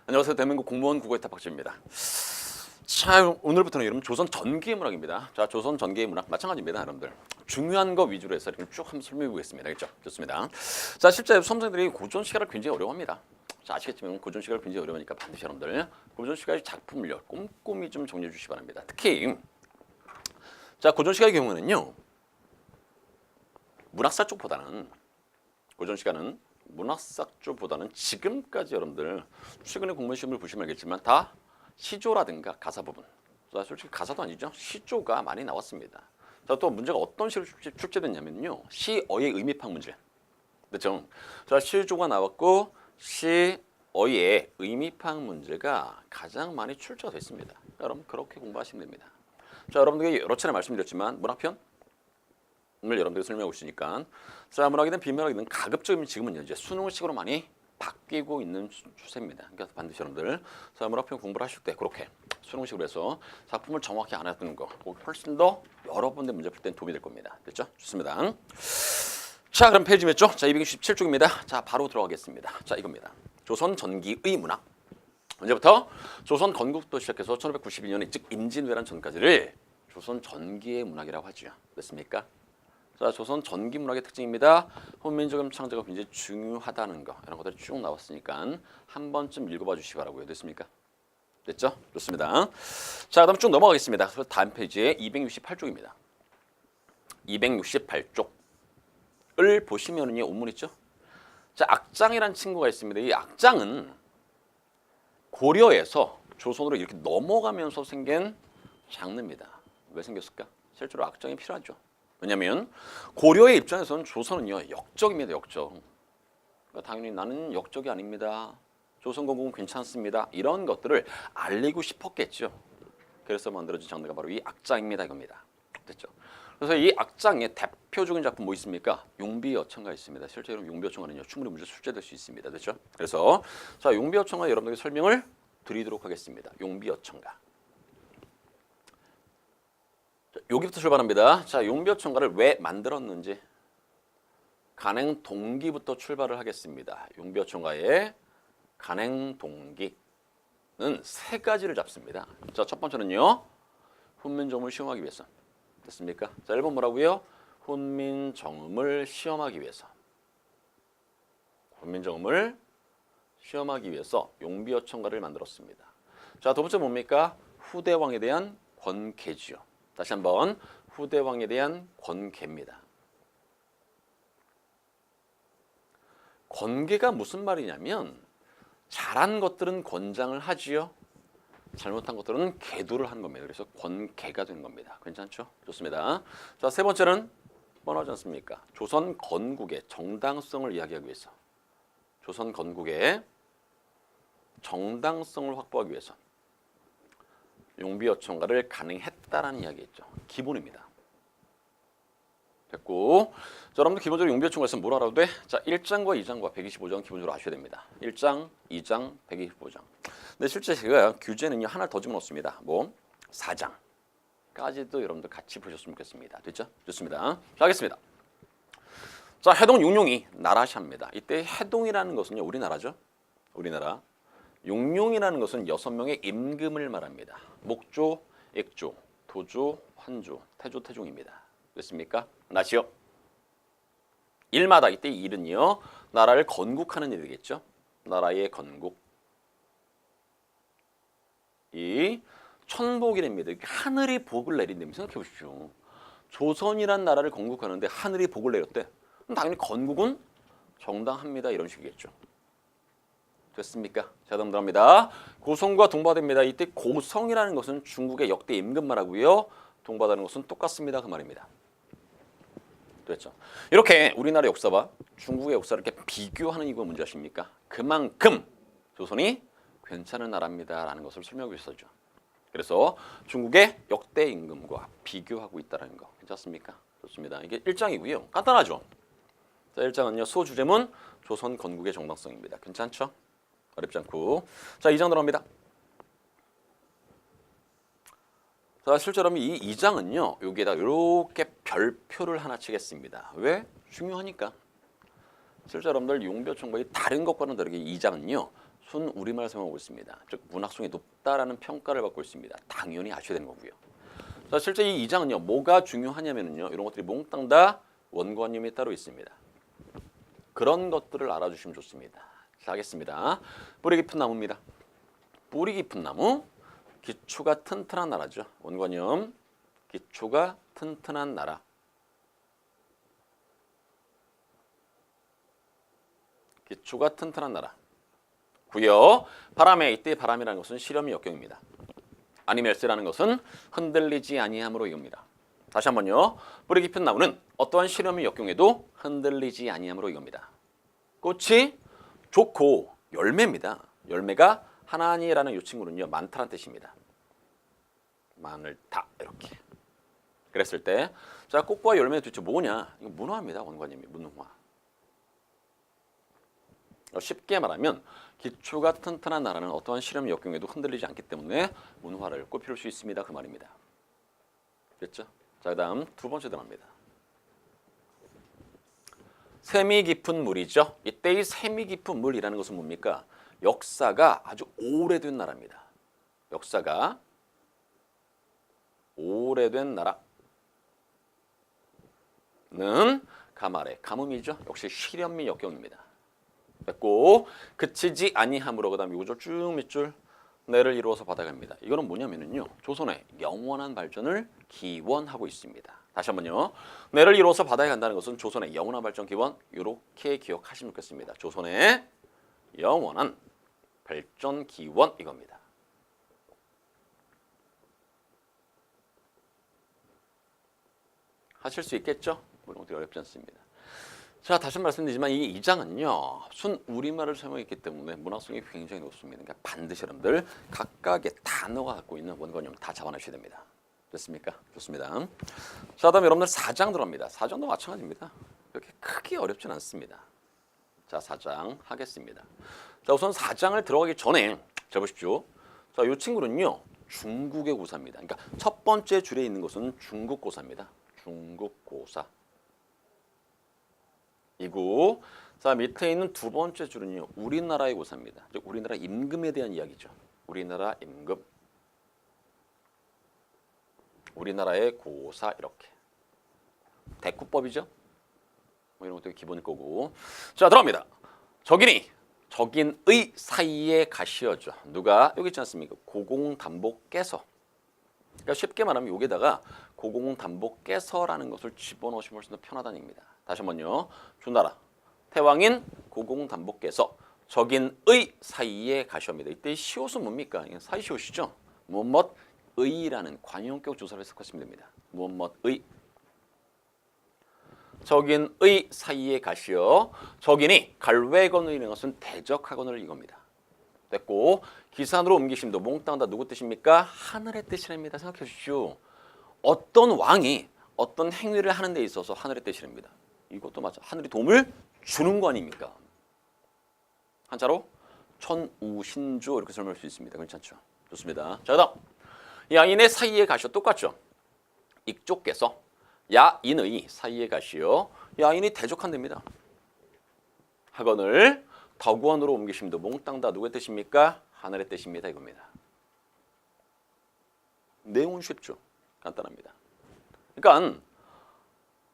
안녕하세요. 대한민국 공무원 국어의 탑박지입니다. 자, 오늘부터는 여러분 조선 전기의 문학입니다. 자, 조선 전기의 문학 마찬가지입니다, 여러분들. 중요한 거 위주로 해서 이렇게 쭉 한번 설명해 보겠습니다. 그렇죠? 좋습니다. 자, 실제 수험생들이 고전 시가를 굉장히 어려워합니다. 자, 아시겠지만 고전 시가를 굉장히 어려우니까 반드시 여러분들 고전 시가의 작품을요 꼼꼼히 좀 정리해 주시기 바랍니다. 특히 자, 고전 시가의 경우는요 문학사 쪽보다는 고전 시가는 문학사 쪽보다는 지금까지 여러분들 최근에 공무원 시험을 보시면 알겠지만 다 시조라든가 가사 부분. 자, 솔직히 가사도 아니죠. 시조가 많이 나왔습니다. 자, 또 문제가 어떤 식으로 출제됐냐면요. 시어의 의미파악 문제. 그렇죠? 자, 시조가 나왔고 시어의 의미파악 문제가 가장 많이 출제가 됐습니다. 여러분 그렇게 공부하시면 됩니다. 자, 여러분들에게 여러 차례 말씀드렸지만 문학편 을 여러분들이 설명하고 있으니까 자, 문학이든 비문학이든 가급적이면 지금은 이제 수능식으로 많이 바뀌고 있는 추세입니다. 그러니까 반드시 여러분들 자, 문학편 공부를 하실 때 그렇게 수능식으로 해서 작품을 정확히 알아두는 거 훨씬 더 여러 번의 문제 풀 때는 도움이 될 겁니다. 됐죠? 좋습니다. 자, 그럼 페이지 몇 죠? 자, 267쪽입니다. 자, 바로 들어가겠습니다. 자, 이겁니다. 조선 전기의 문학. 언제부터? 조선 건국부터 시작해서 1592년에 즉 임진왜란 전까지를 조선 전기의 문학이라고 하죠. 됐습니까? 자, 조선 전기 문학의 특징입니다. 혼민적인 창제가 굉장히 중요하다는 거 이런 것들이 쭉 나왔으니까 한 번쯤 읽어봐 주시기 바라고요. 됐습니까? 됐죠? 좋습니다. 자, 그다음 쭉 넘어가겠습니다. 다음 페이지에 268쪽입니다. 268쪽을 보시면은요 원문 있죠? 자, 악장이라는 친구가 있습니다. 이 악장은 고려에서 조선으로 이렇게 넘어가면서 생긴 장르입니다. 왜 생겼을까? 실제로 악장이 필요하죠. 왜냐하면 고려의 입장에서는 조선은요 역적입니다. 역적. 그러니까 당연히 나는 역적이 아닙니다. 조선 건국은 괜찮습니다. 이런 것들을 알리고 싶었겠죠. 그래서 만들어진 장르가 바로 이 악장입니다. 이겁니다. 됐죠? 그래서 이 악장의 대표적인 작품 뭐 있습니까? 용비어천가 있습니다. 실제로 용비어천가는요 충분히 문제 출제될 수 있습니다. 됐죠? 그래서 자, 용비어천가 여러분에게 설명을 드리도록 하겠습니다. 용비어천가. 여기부터 출발합니다. 자, 용비어천가를 왜 만들었는지 간행 동기부터 출발을 하겠습니다. 용비어천가의 간행 동기는 세 가지를 잡습니다. 자, 첫 번째는요. 훈민정음을 시험하기 위해서. 됐습니까? 자, 1번 뭐라고요? 훈민정음을 시험하기 위해서. 훈민정음을 시험하기 위해서 용비어천가를 만들었습니다. 자, 두 번째 뭡니까? 후대왕에 대한 권계지요. 다시 한번 후대왕에 대한 권계입니다. 권계가 무슨 말이냐면 잘한 것들은 권장을 하지요. 잘못한 것들은 계도를 한 겁니다. 그래서 권계가 되는 겁니다. 괜찮죠? 좋습니다. 자, 세 번째는 뻔하지 않습니까? 조선 건국의 정당성을 이야기하기 위해서. 조선 건국의 정당성을 확보하기 위해서. 용비어천가를 간행했다라는 이야기했죠. 기본입니다. 됐고, 자, 여러분들 기본적으로 용비어천가에서 뭘 알아도 돼? 자, 1장과 2장과 125장 기본적으로 아셔야 됩니다. 1장, 2장, 125장. 근데 실제 제가 규제는요 하나 더 집어넣습니다. 뭐 4장까지도 여러분들 같이 보셨으면 좋겠습니다. 됐죠? 좋습니다. 자, 하겠습니다. 자, 해동 용룡이 나라샤입니다. 이때 해동이라는 것은요 우리나라죠. 우리나라. 용룡이라는 것은 6명의 임금을 말합니다. 목조, 액조, 도조, 환조, 태조, 태종입니다. 됐습니까? 나시요. 일마다 이때 일은요 나라를 건국하는 일이겠죠. 나라의 건국. 이 천복이랍니다. 하늘이 복을 내린다면 생각해 보십시오. 조선이란 나라를 건국하는데 하늘이 복을 내렸대. 그럼 당연히 건국은 정당합니다. 이런 식이겠죠. 됐습니까? 자, 다음 들어갑니다. 고성과 동바대입니다. 이때 고성이라는 것은 중국의 역대 임금 말하고요. 동바다는 것은 똑같습니다. 그 말입니다. 됐죠? 이렇게 우리나라 역사와 중국의 역사를 이렇게 비교하는 이유가 뭔지 아십니까? 그만큼 조선이 괜찮은 나라입니다. 라는 것을 설명하고 있었죠. 그래서 중국의 역대 임금과 비교하고 있다는 거. 괜찮습니까? 좋습니다. 이게 1장이고요. 간단하죠? 자, 1장은요. 수호 주제문 조선 건국의 정당성입니다. 괜찮죠? 어렵지 않고. 자, 2장 들어갑니다. 자, 실제로 이 2장은요. 여기에다 이렇게 별표를 하나 치겠습니다. 왜? 중요하니까. 실제 여러분들 용비어천가의 다른 것과는 다르게 2장은요. 순 우리말을 사용하고 있습니다. 즉 문학성이 높다라는 평가를 받고 있습니다. 당연히 아셔야 되는 거고요. 자, 실제 이 2장은요. 뭐가 중요하냐면요. 이런 것들이 몽땅 다 원관념이 따로 있습니다. 그런 것들을 알아주시면 좋습니다. 자, 하겠습니다. 뿌리 깊은 나무입니다. 뿌리 깊은 나무, 기초가 튼튼한 나라죠. 원관념, 기초가 튼튼한 나라. 기초가 튼튼한 나라. 구여 바람에 이때 바람이라는 것은 실험의 역경입니다. 아니멜스라는 것은 흔들리지 아니함으로 이겁니다. 다시 한번요. 뿌리 깊은 나무는 어떠한 실험의 역경에도 흔들리지 아니함으로 이겁니다. 꽃이 좋고 열매입니다. 열매가 하나니라는 이 친구는요. 많다는 뜻입니다. 많을다 이렇게. 그랬을 때 자, 꽃과 열매는 도대체 뭐냐? 이거 문화입니다. 원관념이 문화. 쉽게 말하면 기초가 튼튼한 나라는 어떠한 실험 역경에도 흔들리지 않기 때문에 문화를 꽃피울 수 있습니다. 그 말입니다. 됐죠? 자, 그다음 두 번째 들어갑니다. 셈이 깊은 물이죠. 이때 이 셈이 깊은 물이라는 것은 뭡니까? 역사가 아주 오래된 나라입니다. 역사가 오래된 나라는 가말의 가뭄이죠. 역시 실현미 역경입니다. 됐고 그치지 아니함으로 그다음 요절 쭉 밑줄 내를 이루어서 받아갑니다. 이거는 뭐냐면요. 조선의 영원한 발전을 기원하고 있습니다. 다시 한번요. 내를 이루어서 바다에 간다는 것은 조선의 영원한 발전 기원 이렇게 기억하시면 좋겠습니다. 조선의 영원한 발전 기원 이겁니다. 하실 수 있겠죠? 이런 것들이 어렵지 않습니다. 자, 다시 말씀드리지만 이 2장은요. 순 우리말을 사용했기 때문에 문학성이 굉장히 높습니다. 그러니까 반드시 여러분들 각각의 단어가 갖고 있는 원관념 다 잡아내셔야 됩니다. 됐습니까? 좋습니다. 자, 다음 여러분들 4장 들어갑니다. 4장도 마찬가지입니다. 그렇게 크게 어렵진 않습니다. 자, 4장 하겠습니다. 자, 우선 4장을 들어가기 전에 자 보십시오. 자, 이 친구는요. 중국의 고사입니다. 그러니까 첫 번째 줄에 있는 것은 중국 고사입니다. 중국 고사. 이고 자, 밑에 있는 두 번째 줄은요. 우리나라의 고사입니다. 즉 우리나라 임금에 대한 이야기죠. 우리나라 임금. 우리나라의 고사 이렇게. 대꾸법이죠. 뭐 이런 것도 기본일 거고. 자, 들어갑니다. 적인의 사이에 가시어죠. 누가 여기 있지 않습니까? 고공담보께서. 그러니까 쉽게 말하면 여기다가 고공담보께서라는 것을 집어넣으시면 훨씬 더 편하다는 얘기입니다. 다시 한번요. 주나라 태왕인 고공담보께서 적인의 사이에 가시옵니다. 이때 시옷은 뭡니까? 사이시옷이죠. 무엇의라는 관용격 조사를 해석하시면 됩니다. 무엇의 적인의 사이에 가시어 적인이 갈외건을 이는 것은 대적하거늘 이겁니다. 됐고 기산으로 옮기심도 몽땅 다 누구 뜻입니까? 하늘의 뜻이랍니다. 생각해 주십시오. 어떤 왕이 어떤 행위를 하는 데 있어서 하늘의 뜻이랍니다. 이것도 맞아. 하늘이 도움을 주는 거 아닙니까? 한자로 천우신조 이렇게 설명할 수 있습니다. 괜찮죠? 좋습니다. 자, 그다음 야인의 사이에 가시어 똑같죠? 익조께서 야인의 사이에 가시어 야인이 대적한답니다. 학원을 덕원으로 옮기심도 몽땅 다 누구의 뜻입니까? 하늘의 뜻입니다. 이겁니다. 내용은 쉽죠. 간단합니다. 그러니까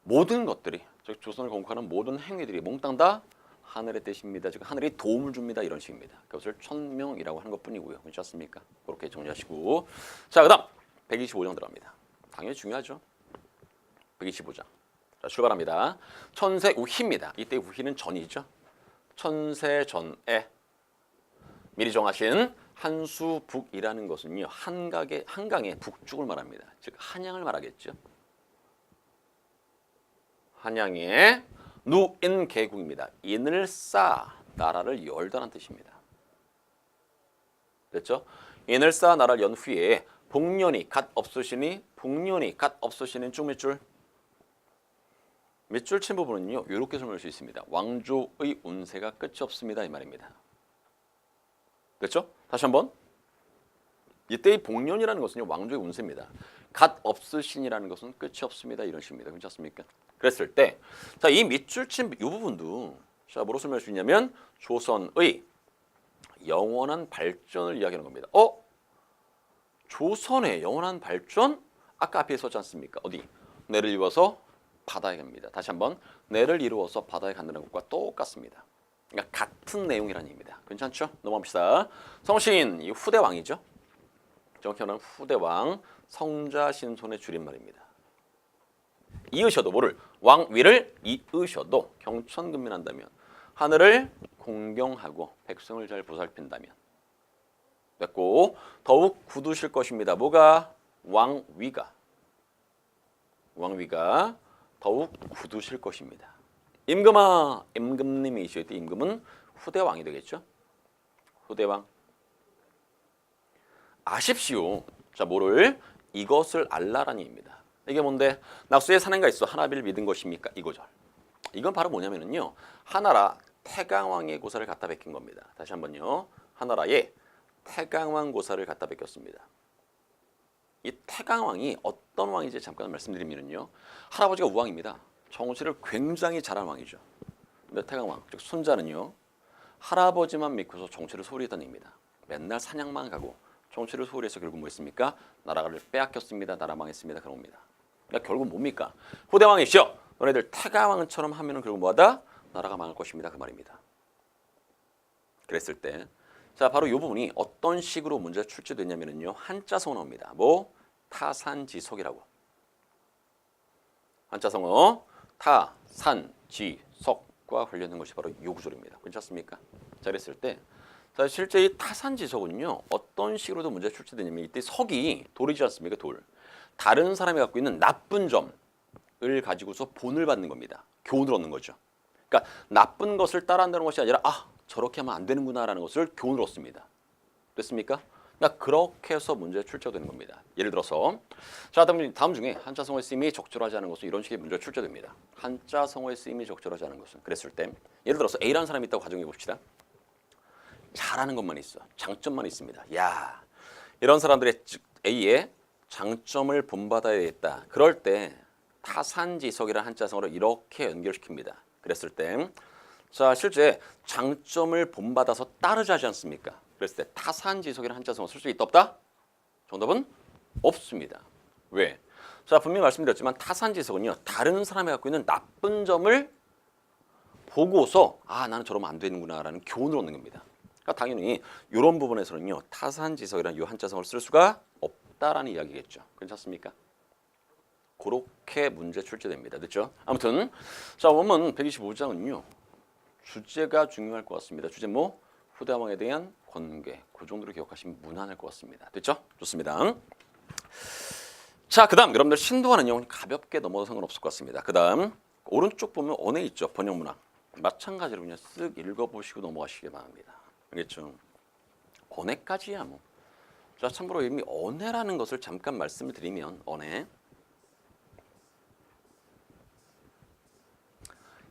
모든 것들이 즉 조선을 건국하는 모든 행위들이 몽땅 다 하늘의 뜻입니다. 즉 하늘이 도움을 줍니다. 이런 식입니다. 그것을 천명이라고 하는 것뿐이고요. 그렇지 않습니까? 그렇게 정리하시고 자, 그다음 125장 들어갑니다. 당연히 중요하죠. 125장. 자, 출발합니다. 천세 우희입니다. 이때 우희는 전이죠. 천세 전에 미리 정하신 한수북이라는 것은요. 한강의 북쪽을 말합니다. 즉 한양을 말하겠죠. 한양의 누인개국입니다. 인을 쌓아 나라를 열다는 뜻입니다. 됐죠? 인을 쌓아 나라를 연 후에 복년이 갓 없으시니 복년이 갓 없으시는 쭉 밑줄 밑줄 친 부분은요. 이렇게 설명할 수 있습니다. 왕조의 운세가 끝이 없습니다. 이 말입니다. 됐죠? 다시 한번. 이때의 복년이라는 것은요. 왕조의 운세입니다. 갓 없으신이라는 것은 끝이 없습니다. 이런 식입니다. 괜찮습니까? 그랬을 때 자, 이 밑줄 친 이 부분도 자, 뭐로 설명할 수 있냐면 조선의 영원한 발전을 이야기하는 겁니다. 조선의 영원한 발전? 아까 앞에 있었지 않습니까? 어디? 내를 이루어서 바다에 갑니다. 다시 한번 내를 이루어서 바다에 간다는 것과 똑같습니다. 그러니까 같은 내용이라는 얘기입니다. 괜찮죠? 넘어갑시다. 성신, 이 후대왕이죠. 정확히 말하면 후대왕, 성자신손의 줄임말입니다. 이으셔도 뭐를? 왕위를 이으셔도 경천근면한다면 하늘을 공경하고 백성을 잘 보살핀다면 됐고 더욱 굳으실 것입니다. 뭐가? 왕위가 더욱 굳으실 것입니다. 임금아, 임금님이실 때 임금은 후대왕이 되겠죠. 후대왕. 아십시오. 자, 뭐를? 이것을 알라라는 얘기입니다. 이게 뭔데? 낙수에 산행가 있어. 하나비를 믿은 것입니까? 이거죠. 이건 바로 뭐냐면요. 하나라 태강왕의 고사를 갖다 베낀 겁니다. 다시 한번요. 하나라의 태강왕 고사를 갖다 베꼈습니다. 이 태강왕이 어떤 왕인지 잠깐 말씀드리면요. 할아버지가 우왕입니다. 정치를 굉장히 잘한 왕이죠. 근데 태강왕, 즉 손자는요. 할아버지만 믿고서 정치를 소홀히 했다는 얘기입니다. 맨날 사냥만 가고 정치를 소홀히 해서 결국 뭐 했습니까? 나라를 빼앗겼습니다. 나라 망했습니다. 그런 겁니다. 그러니까 결국 뭡니까? 후대왕이시여, 너네들 태강왕처럼 하면은 결국 뭐하다? 나라가 망할 것입니다. 그 말입니다. 그랬을 때, 자 바로 이 부분이 어떤 식으로 문제가 출제됐냐면요. 한자성어 나옵니다. 뭐? 타산지석이라고. 한자성어 타산지석과 관련된 것이 바로 이 구조입니다. 괜찮습니까? 자 그랬을 때, 자 실제 이 타산지석은요. 어떤 식으로도 문제가 출제되냐면 이때 석이 돌이지 않습니까? 돌. 다른 사람이 갖고 있는 나쁜 점을 가지고서 본을 받는 겁니다. 교훈을 얻는 거죠. 그러니까 나쁜 것을 따라한다는 것이 아니라 저렇게 하면 안 되는구나라는 것을 교훈을 얻습니다. 됐습니까? 그러니까 그렇게 해서 문제가 출제되는 겁니다. 예를 들어서 자 다음 중에 한자성어의 쓰임이 적절하지 않은 것은 이런 식의 문제가 출제됩니다. 한자성어의 쓰임이 적절하지 않은 것은 그랬을 때 예를 들어서 A라는 사람이 있다고 가정해 봅시다. 잘하는 것만 있어. 장점만 있습니다. 야, 이런 사람들의 A의 장점을 본받아야 되겠다. 그럴 때 타산지석이라는 한자성어를 이렇게 연결시킵니다. 그랬을 때 자 실제 장점을 본받아서 따르지 하지 않습니까? 그랬을 때 타산지석이라는 한자성어 쓸 수 있다 없다? 정답은 없습니다. 왜? 자 분명히 말씀드렸지만 타산지석은요. 다른 사람이 갖고 있는 나쁜 점을 보고서 나는 저러면 안 되는구나 라는 교훈을 얻는 겁니다. 그러니까 당연히 이런 부분에서는요. 타산지석이라는 이 한자성어를 쓸 수가 없다라는 이야기겠죠. 괜찮습니까? 그렇게 문제 출제됩니다. 됐죠? 아무튼 자 원문 125장은요. 주제가 중요할 것 같습니다. 주제 뭐? 후대왕에 대한 권괴. 그 정도로 기억하시면 무난할 것 같습니다. 됐죠? 좋습니다. 자, 그 다음 여러분들 신도하는요. 가볍게 넘어도 상관없을 것 같습니다. 그 다음 오른쪽 보면 언해 있죠. 번역문항. 마찬가지로 그냥 쓱 읽어보시고 넘어가시기 바랍니다. 알겠죠? 언해까지야 뭐. 자, 참고로 이미 언해라는 것을 잠깐 말씀을 드리면 언해.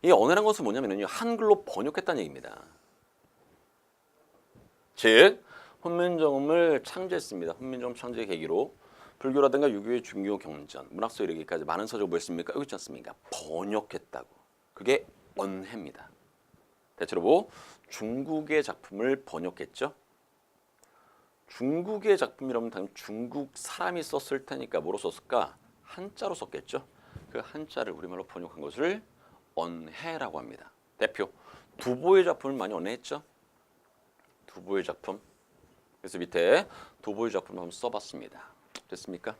이 언해라는 것은 뭐냐면요. 한글로 번역했다는 얘기입니다. 즉 훈민정음을 창제했습니다. 훈민정음 창제의 계기로 불교라든가 유교의 중요 경전, 문학서 이르기까지 많은 서적을 뭐 했습니까? 여기 있지 않습니까? 번역했다고. 그게 언해입니다. 대체로 뭐 중국의 작품을 번역했죠. 중국의 작품이라면 당연히 중국 사람이 썼을 테니까 뭐로 썼을까? 한자로 썼겠죠. 그 한자를 우리말로 번역한 것을 언해라고 합니다. 대표 두보의 작품을 많이 언해했죠. 두보의 작품. 그래서 밑에 두보의 작품을 한번 써봤습니다. 됐습니까?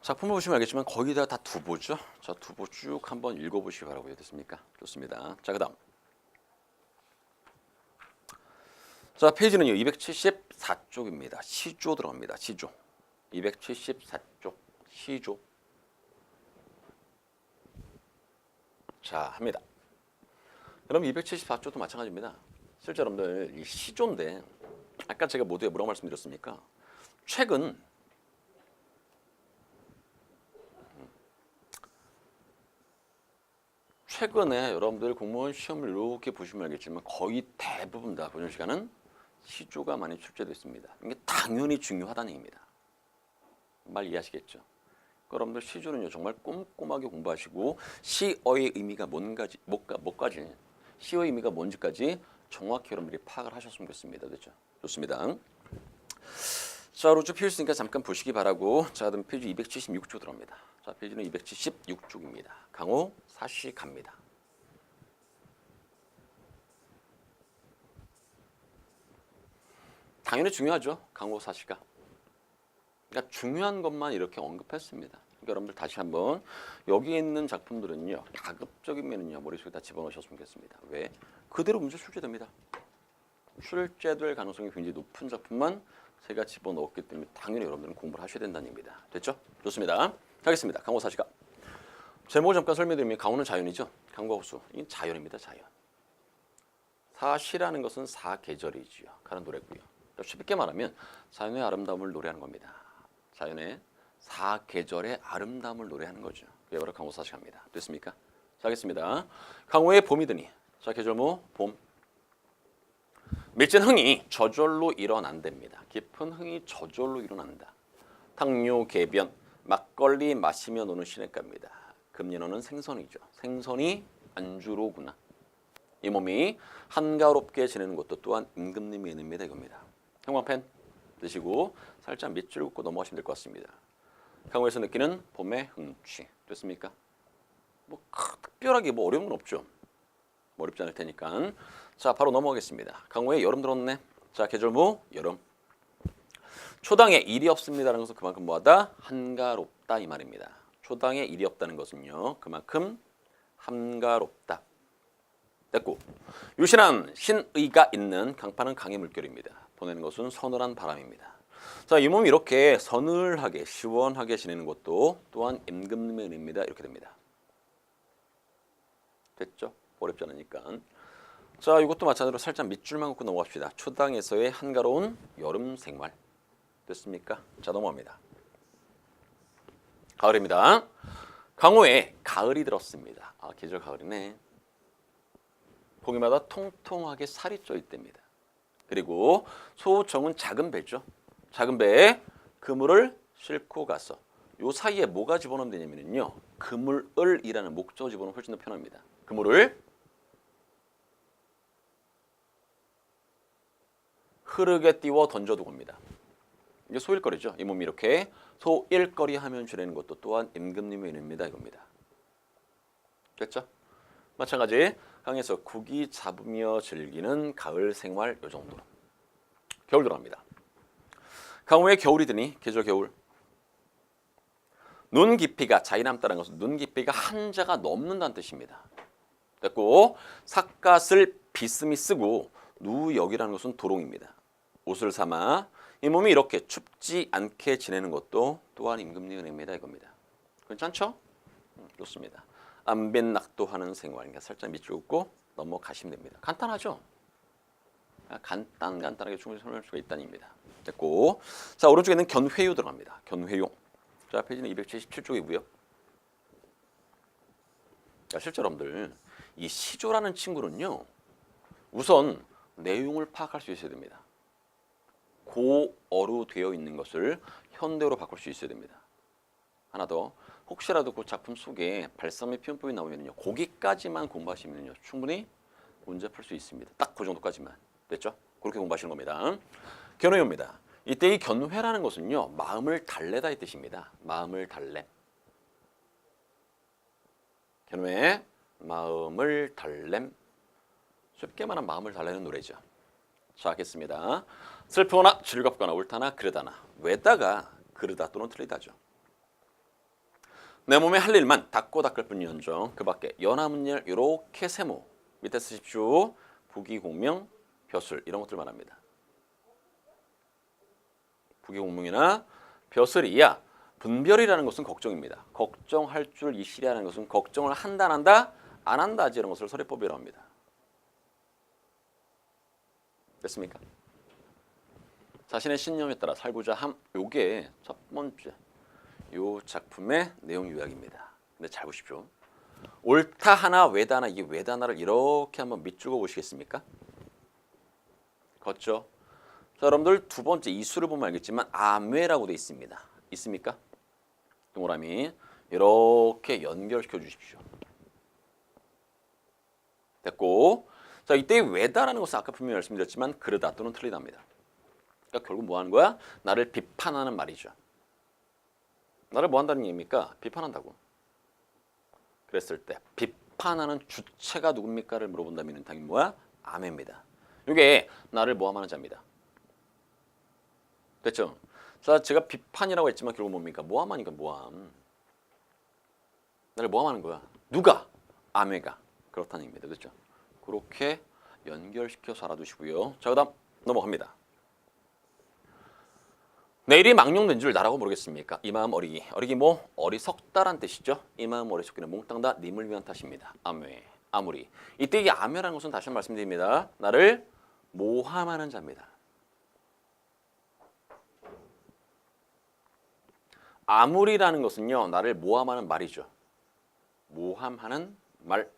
작품을 보시면 알겠지만 거의 다 두보죠. 자 두보 쭉 한번 읽어보시기 바라고요. 됐습니까? 좋습니다. 자 그다음 자 페이지는요 274쪽입니다. 시조 들어갑니다. 시조 274쪽 시조. 자 합니다. 여러분 274쪽도 마찬가지입니다. 실제 여러분들 이 시조인데 아까 제가 모두에 뭐라고 말씀드렸습니까? 최근에 여러분들 공무원 시험을 이렇게 보시면 알겠지만 거의 대부분 다 보는 시간은 시조가 많이 출제됐습니다. 이게 당연히 중요하다는 얘기입니다. 말 이해하시겠죠? 여러분들 시조는요 정말 꼼꼼하게 공부하시고 시어의 의미가 뭔가지, 뭐까지 시어의 의미가 뭔지까지 정확히 여러분들이 파악을 하셨으면 좋겠습니다. 됐죠? 좋습니다. 자, 로즈 피우스니까 잠깐 보시기 바라고. 자, 그럼 페이지 276쪽 들어갑니다. 자, 페이지는 276쪽입니다. 강호 사시 갑니다. 당연히 중요하죠. 강호 사시가. 그러니까 중요한 것만 이렇게 언급했습니다. 그러니까 여러분들 다시 한번 여기 있는 작품들은요. 가급적이면요. 머릿속에 다 집어넣으셨으면 좋겠습니다. 왜? 그대로 문제 출제됩니다. 출제될 가능성이 굉장히 높은 작품만 제가 집어넣었기 때문에 당연히 여러분들은 공부를 하셔야 된다는 얘기입니다. 됐죠? 좋습니다. 하겠습니다. 강호 사시가. 제목을 잠깐 설명드리면 강호는 자연이죠. 강과 호수. 이건 자연입니다. 자연. 사시라는 것은 사계절이지요. 가는 노래고요. 쉽게 말하면 자연의 아름다움을 노래하는 겁니다. 자연의 사계절의 아름다움을 노래하는 거죠. 그게 바로 강호 사시갑니다. 됐습니까? 자, 하겠습니다. 강호의 봄이 드니. 자, 계절모 봄. 밀진 흥이 저절로 일어난답니다. 깊은 흥이 저절로 일어난다. 탕료 개변 막걸리 마시며 노는 시냇가입니다. 금년어는 생선이죠. 생선이 안주로구나. 이 몸이 한가롭게 지내는 것도 또한 임금님의 은혜입니다. 이겁니다. 형광펜 드시고 살짝 밑줄 긋고 넘어가시면 될 것 같습니다. 강호에서 느끼는 봄의 흥취. 됐습니까? 뭐 특별하게 뭐 어려운 건 없죠. 뭐 어렵지 않을 테니까. 자, 바로 넘어가겠습니다. 강호에 여름 들었네. 자, 계절모 여름. 초당에 일이 없습니다라는 것은 그만큼 뭐하다? 한가롭다 이 말입니다. 초당에 일이 없다는 것은요. 그만큼 한가롭다. 됐고. 유신한 신의가 있는 강파는 강의 물결입니다. 보내는 것은 서늘한 바람입니다. 자, 이 몸이 이렇게 서늘하게 시원하게 지내는 것도 또한 임금님의 은혜입니다. 이렇게 됩니다. 됐죠? 어렵지 않으니까. 자, 이것도 마찬가지로 살짝 밑줄만 긋고 넘어갑시다. 초당에서의 한가로운 여름 생활. 됐습니까? 자, 넘어갑니다. 가을입니다. 강호에 가을이 들었습니다. 아, 계절 가을이네. 보기마다 통통하게 살이 쪄 있답니다. 그리고 소정은 작은 배죠. 작은 배에 그물을 싣고 가서 요 사이에 뭐가 집어넣으면 되냐면요. 그물을이라는 목적어 집어넣으면 훨씬 더 편합니다. 그물을 흐르게 띄워 던져두고 옵니다. 이게 소일거리죠. 이 몸이 이렇게 소일거리 하면 지내는 것도 또한 임금님의 은혜입니다. 이겁니다. 됐죠? 마찬가지 강에서 국이 잡으며 즐기는 가을 생활 요 정도로. 겨울 들어갑니다. 강호에 겨울이 드니 계절 겨울. 눈 깊이가 자이남다라는 것은 눈 깊이가 한자가 넘는다는 뜻입니다. 됐고 삿갓을 비스미 쓰고 누역이라는 것은 도롱입니다. 옷을 삼아 이 몸이 이렇게 춥지 않게 지내는 것도 또한 임금님의 은혜입니다. 이겁니다. 괜찮죠? 좋습니다. 안벤낙도하는 생활. 그러니까 살짝 밑줄 긋고 넘어가시면 됩니다. 간단하죠? 간단하게 충분히 설명할 수가 있다는 얘기입니다. 됐고 자, 오른쪽에는 견회유 들어갑니다. 견회유. 자, 페이지는 277쪽이고요. 자, 실제 여러분들 이 시조라는 친구는요. 우선 내용을 파악할 수 있어야 됩니다. 고어로 되어 있는 것을 현대어로 바꿀 수 있어야 됩니다. 하나 더. 혹시라도 그 작품 속에 발성의 표현법이 나오면요. 거기까지만 공부하시면요. 충분히 문제 풀 수 있습니다. 딱 그 정도까지만. 됐죠? 그렇게 공부하시는 겁니다. 견회유입니다. 이때 이 견회라는 것은요. 마음을 달래다 이 뜻입니다. 마음을 달래. 견회, 마음을 달램. 쉽게 말하면 마음을 달래는 노래죠. 자, 하겠습니다. 슬프거나 즐겁거나 옳다나 그르다나 왜다가 그르다 또는 틀리다죠. 내 몸에 할 일만 닦고 닦을 뿐이언정 그 밖에 연하문열 이렇게 세모 밑에 쓰십시오. 부기공명, 벼슬 이런 것들 말합니다. 부기공명이나 벼슬이야. 분별이라는 것은 걱정입니다. 걱정할 줄 이시라는 것은 걱정을 한다 안 한다 안 한다 이런 것을 서리법이라고 합니다. 됐습니까? 자신의 신념에 따라 살고자 함. 요게 첫 번째 요 작품의 내용 요약입니다. 근데 잘 보십시오. 옳다 하나 외다 하나 이 외다 하나를 이렇게 한번 밑줄고 보시겠습니까? 걷죠. 자, 여러분들 두 번째 이수를 보면 알겠지만 암외라고 되어 있습니다. 있습니까? 동그라미 이렇게 연결시켜 주십시오. 됐고 자, 이때 왜다라는 것은 아까 분명히 말씀드렸지만 그르다 또는 틀리다입니다. 그러니까 결국 뭐 하는 거야? 나를 비판하는 말이죠. 나를 뭐 한다는 얘기입니까? 비판한다고. 그랬을 때 비판하는 주체가 누굽니까를 물어본다면 당연히 뭐야? 아메입니다. 이게 나를 모함하는 자입니다. 됐죠? 자, 제가 비판이라고 했지만 결국 뭡니까? 모함하니까 모함. 나를 모함하는 거야. 누가? 아메가. 그렇다는 얘기입니다. 그렇죠? 그렇게 연결시켜서 알아두시고요. 자, 그다음 넘어갑니다. 내일이 망령된 줄 나라고 모르겠습니까? 이 마음 어리기. 어리기 뭐? 어리석다란 뜻이죠. 이 마음 어리석기는 몽땅 다 님을 위한 탓입니다. 아메. 아무리. 이때 이 아메라는 것은 다시 한번 말씀드립니다. 나를 모함하는 자입니다. 아무리라는 것은요. 나를 모함하는 말이죠. 모함하는 말.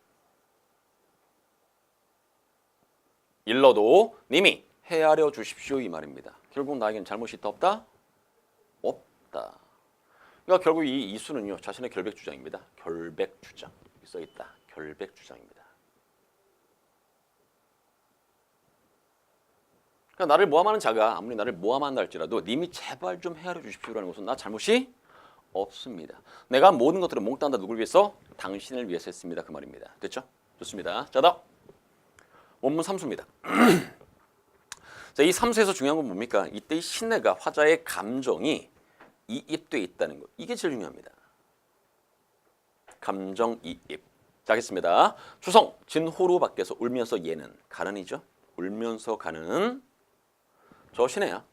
일러도 님이 헤아려 주십시오 이 말입니다. 결국 나에겐 잘못이 있다 없다? 없다. 그러니까 결국 이 이수는요. 자신의 결백 주장입니다. 결백 주장. 써 있다. 결백 주장입니다. 그러니까 나를 모함하는 자가 아무리 나를 모함한다 할지라도 님이 제발 좀 헤아려 주십시오라는 것은 나 잘못이 없습니다. 내가 모든 것들을 몽땅 다 누굴 위해서? 당신을 위해서 했습니다. 그 말입니다. 됐죠? 좋습니다. 자, 다음. 원문 3수입니다. 자, 이 3수에서 중요한 건 뭡니까? 이때 이 신뢰가 화자의 감정이 이입돼 있다는 것. 이게 제일 중요합니다. 감정 이입. 자, 하겠습니다. 추성, 진호로 밖에서 울면서 얘는 가는이죠. 울면서 가는 저 신뢰야.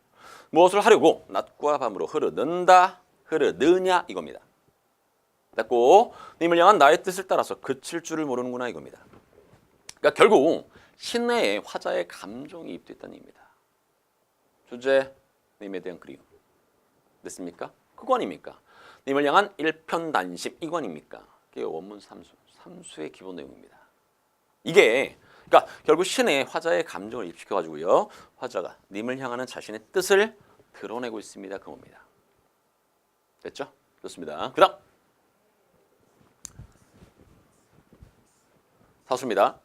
무엇을 하려고 낮과 밤으로 흐르는다. 흐르느냐 이겁니다. 됐고 님을 향한 나의 뜻을 따라서 그칠 줄을 모르는구나 이겁니다. 그러니까 결국 신뢰에 화자의 감정이 입됐다는 얘기입니다. 주제, 님에 대한 그리움. 됐습니까? 그거 아닙니까? 님을 향한 일편단심 이거 아닙니까? 그게 원문 3수. 3수의 기본 내용입니다. 이게 그러니까 결국 신의 화자의 감정을 입시켜가지고요. 화자가 님을 향하는 자신의 뜻을 드러내고 있습니다. 그겁니다. 됐죠? 좋습니다. 그 다음 사수입니다.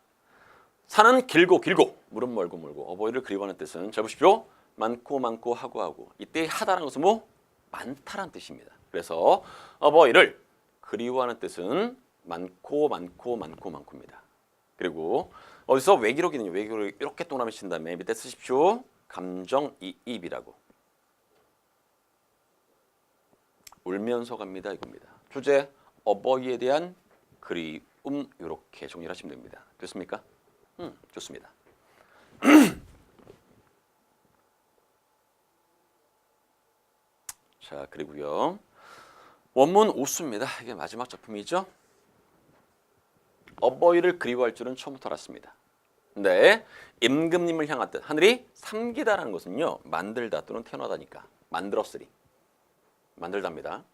산은 길고 길고 물은 멀고 멀고 어버이를 그리워하는 뜻은 잘 보십시오. 많고 많고 하고 하고 이때 하다라는 것은 뭐? 많다라는 뜻입니다. 그래서 어버이를 그리워하는 뜻은 많고 많고 많고 많고입니다. 그리고 어디서 외기록이는요. 외기록을 이렇게 동그라미 친 다음에 밑에 쓰십시오. 감정이입이라고. 울면서 갑니다 이겁니다. 주제 어버이에 대한 그리움 이렇게 정리를 하시면 됩니다. 됐습니까? 좋습니다. 자, 그리고요. 원문 5수입니다. 이게 마지막 작품이죠. 어버이를 그리워할 줄은 처음부터 알았습니다. 근데 임금님을 향한 뜻 하늘이 삼기다라는 것은요. 만들다 또는 태어나다니까 만들었으리. 만들답니다.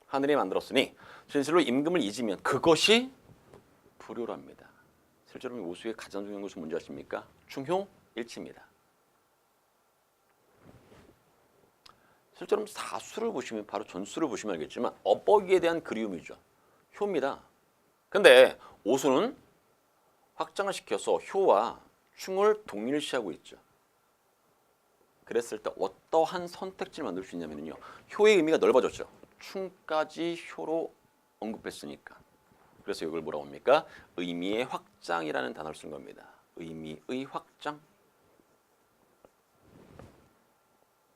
하늘이 만들었으니 진실로 임금을 잊으면 그것이 불효랍니다. 실제로 오수의 가장 중요한 것은 뭔지 아십니까? 중효일치입니다. 실제로 사수를 보시면 바로 전수를 보시면 알겠지만 어버이에 대한 그리움이죠. 효입니다. 근데 오수는 확장을 시켜서 효와 충을 동일시하고 있죠. 그랬을 때 어떠한 선택지를 만들 수 있냐면요. 효의 의미가 넓어졌죠. 충까지 효로 언급했으니까. 그래서 이걸 뭐라고 합니까? 의미의 확장이라는 단어를 쓴 겁니다. 의미의 확장.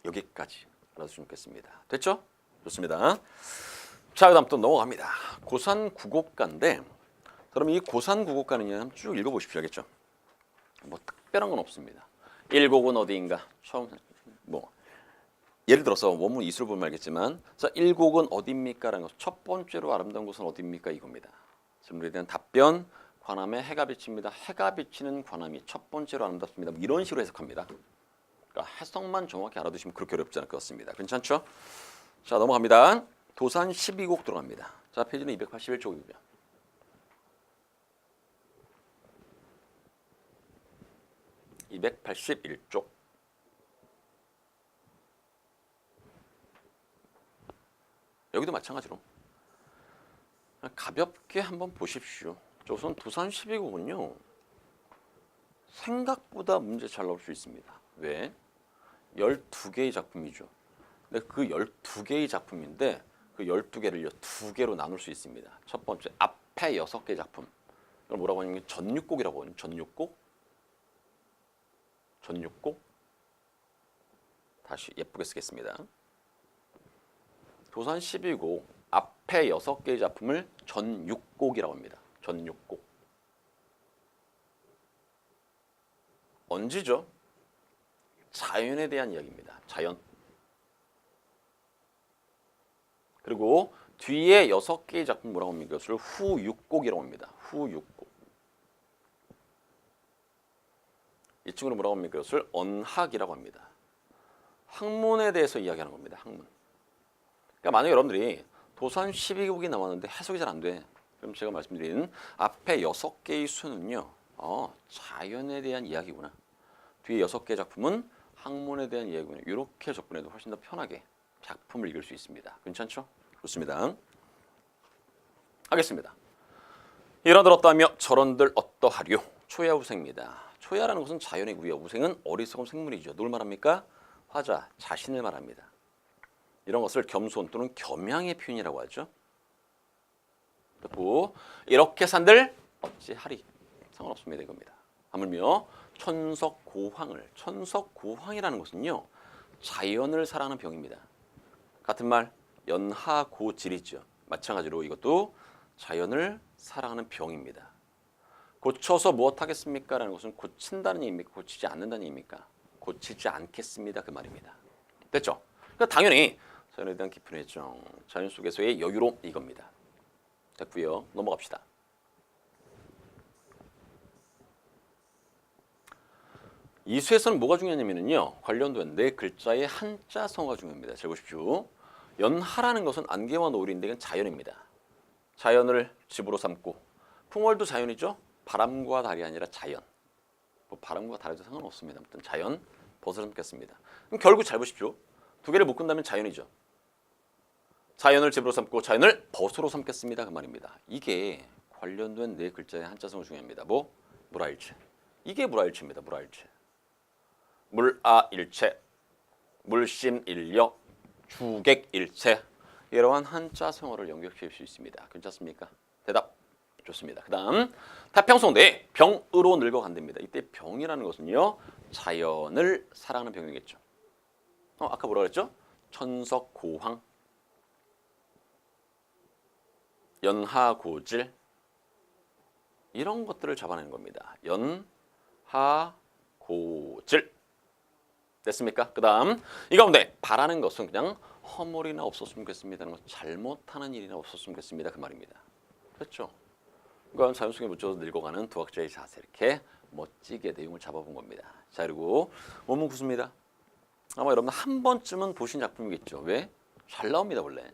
여기까지 알아두시면 좋겠습니다. 됐죠? 좋습니다. 자, 그 다음 또 넘어갑니다. 고산국어가인데 그럼 이 고산국어가는 쭉 읽어보십시오. 알겠죠? 뭐 특별한 건 없습니다. 일곡은 어디인가? 처음 뭐 예를 들어서 원문 이수를 보면 알겠지만 자, 일곡은 어디입니까? 라는 것. 첫 번째로 아름다운 곳은 어디입니까? 이겁니다. 질문에 대한 답변. 관암에 해가 비칩니다. 해가 비치는 관암이 첫 번째로 아름답습니다. 뭐 이런 식으로 해석합니다. 그러니까 해석만 정확히 알아두시면 그렇게 어렵지 않을 것 같습니다. 괜찮죠? 자, 넘어갑니다. 도산 12곡 들어갑니다. 자, 페이지는 281쪽입니다. (281쪽) 여기도 마찬가지로 가볍게 한번 보십시오. 우선 도산 12곡은요. 생각보다 문제 잘 나올 수 있습니다. 왜? 12개의 작품이죠. 근데 그 12개의 작품인데 그 12개를 2개로 나눌 수 있습니다. 첫 번째, 앞에 6개 작품. 이걸 뭐라고 하냐면 전육곡이라고 하는 전육곡. 전육곡. 다시 예쁘게 쓰겠습니다. 도산 12곡 앞에 6개의 작품을 전육곡이라고 합니다. 전육곡. 언제죠? 자연에 대한 이야기입니다. 자연. 그리고 뒤에 6개의 작품 뭐라고 합니까? 이것을 후육곡이라고 합니다. 후육곡. 이 친구는 뭐라고 합니까? 이것을 언학이라고 합니다. 학문에 대해서 이야기하는 겁니다. 학문. 그러니까 만약에 여러분들이 도산 12곡이 나왔는데 해석이 잘 안 돼. 그럼 제가 말씀드린 앞에 6개의 수는요. 자연에 대한 이야기구나. 뒤에 6개 작품은 학문에 대한 이야기구나. 이렇게 접근해도 훨씬 더 편하게 작품을 읽을 수 있습니다. 괜찮죠? 좋습니다. 하겠습니다. 이런들 어떠하며 저런들 어떠하려. 초야우생입니다. 초야라는 것은 자연이고요. 우생은 어리석은 생물이죠. 누굴 말합니까? 화자, 자신을 말합니다. 이런 것을 겸손 또는 겸양의 표현이라고 하죠. 그리고 이렇게 산들 어찌하리. 상관없습니다. 이겁니다. 하물며 천석고황을. 천석고황이라는 것은요. 자연을 사랑하는 병입니다. 같은 말 연하고질이죠. 마찬가지로 이것도 자연을 사랑하는 병입니다. 고쳐서 무엇하겠습니까? 라는 것은 고친다는 얘기입니까? 고치지 않는다는 얘기입니까? 고치지 않겠습니다. 그 말입니다. 됐죠? 그러니까 당연히 자연에 대한 깊은 애정, 자연 속에서의 여유로움 이겁니다. 됐고요. 넘어갑시다. 이 수에서는 뭐가 중요하냐면요. 관련된 네 글자의 한자 성어가 중요합니다. 잘 보십시오. 연하라는 것은 안개와 노을인데 이건 자연입니다. 자연을 집으로 삼고 풍월도 자연이죠. 바람과 달이 아니라 자연. 뭐 바람과 달에도 상관없습니다. 아무튼 자연 벗을 삼겠습니다. 그럼 결국 잘 보십시오. 두 개를 묶은다면 자연이죠. 자연을 집으로 삼고 자연을 벗으로 삼겠습니다. 그 말입니다. 이게 관련된 네 글자의 한자 성어 중요합니다. 뭐? 물아일체. 이게 물아일체입니다. 물아일체. 물아일체, 물심일력, 주객일체 이러한 한자 성어를 연결시킬 수 있습니다. 괜찮습니까? 대답 좋습니다. 그 다음 태평성대 병으로 늙어간답니다. 이때 병이라는 것은요. 자연을 사랑하는 병이겠죠. 아까 뭐라 그랬죠? 천석고황, 연하고질 이런 것들을 잡아내는 겁니다. 연하고질 됐습니까? 그 다음 이 가운데 바라는 것은 그냥 허물이나 없었으면 좋겠습니다. 잘못하는 일이나 없었으면 좋겠습니다. 그 말입니다. 그렇죠? 그러니까 자연 속에 묻혀서 늙어가는 두 학자의 자세 이렇게 멋지게 내용을 잡아본 겁니다. 자 그리고 원문 구수입니다. 아마 여러분 한 번쯤은 보신 작품이겠죠. 왜? 잘 나옵니다 원래.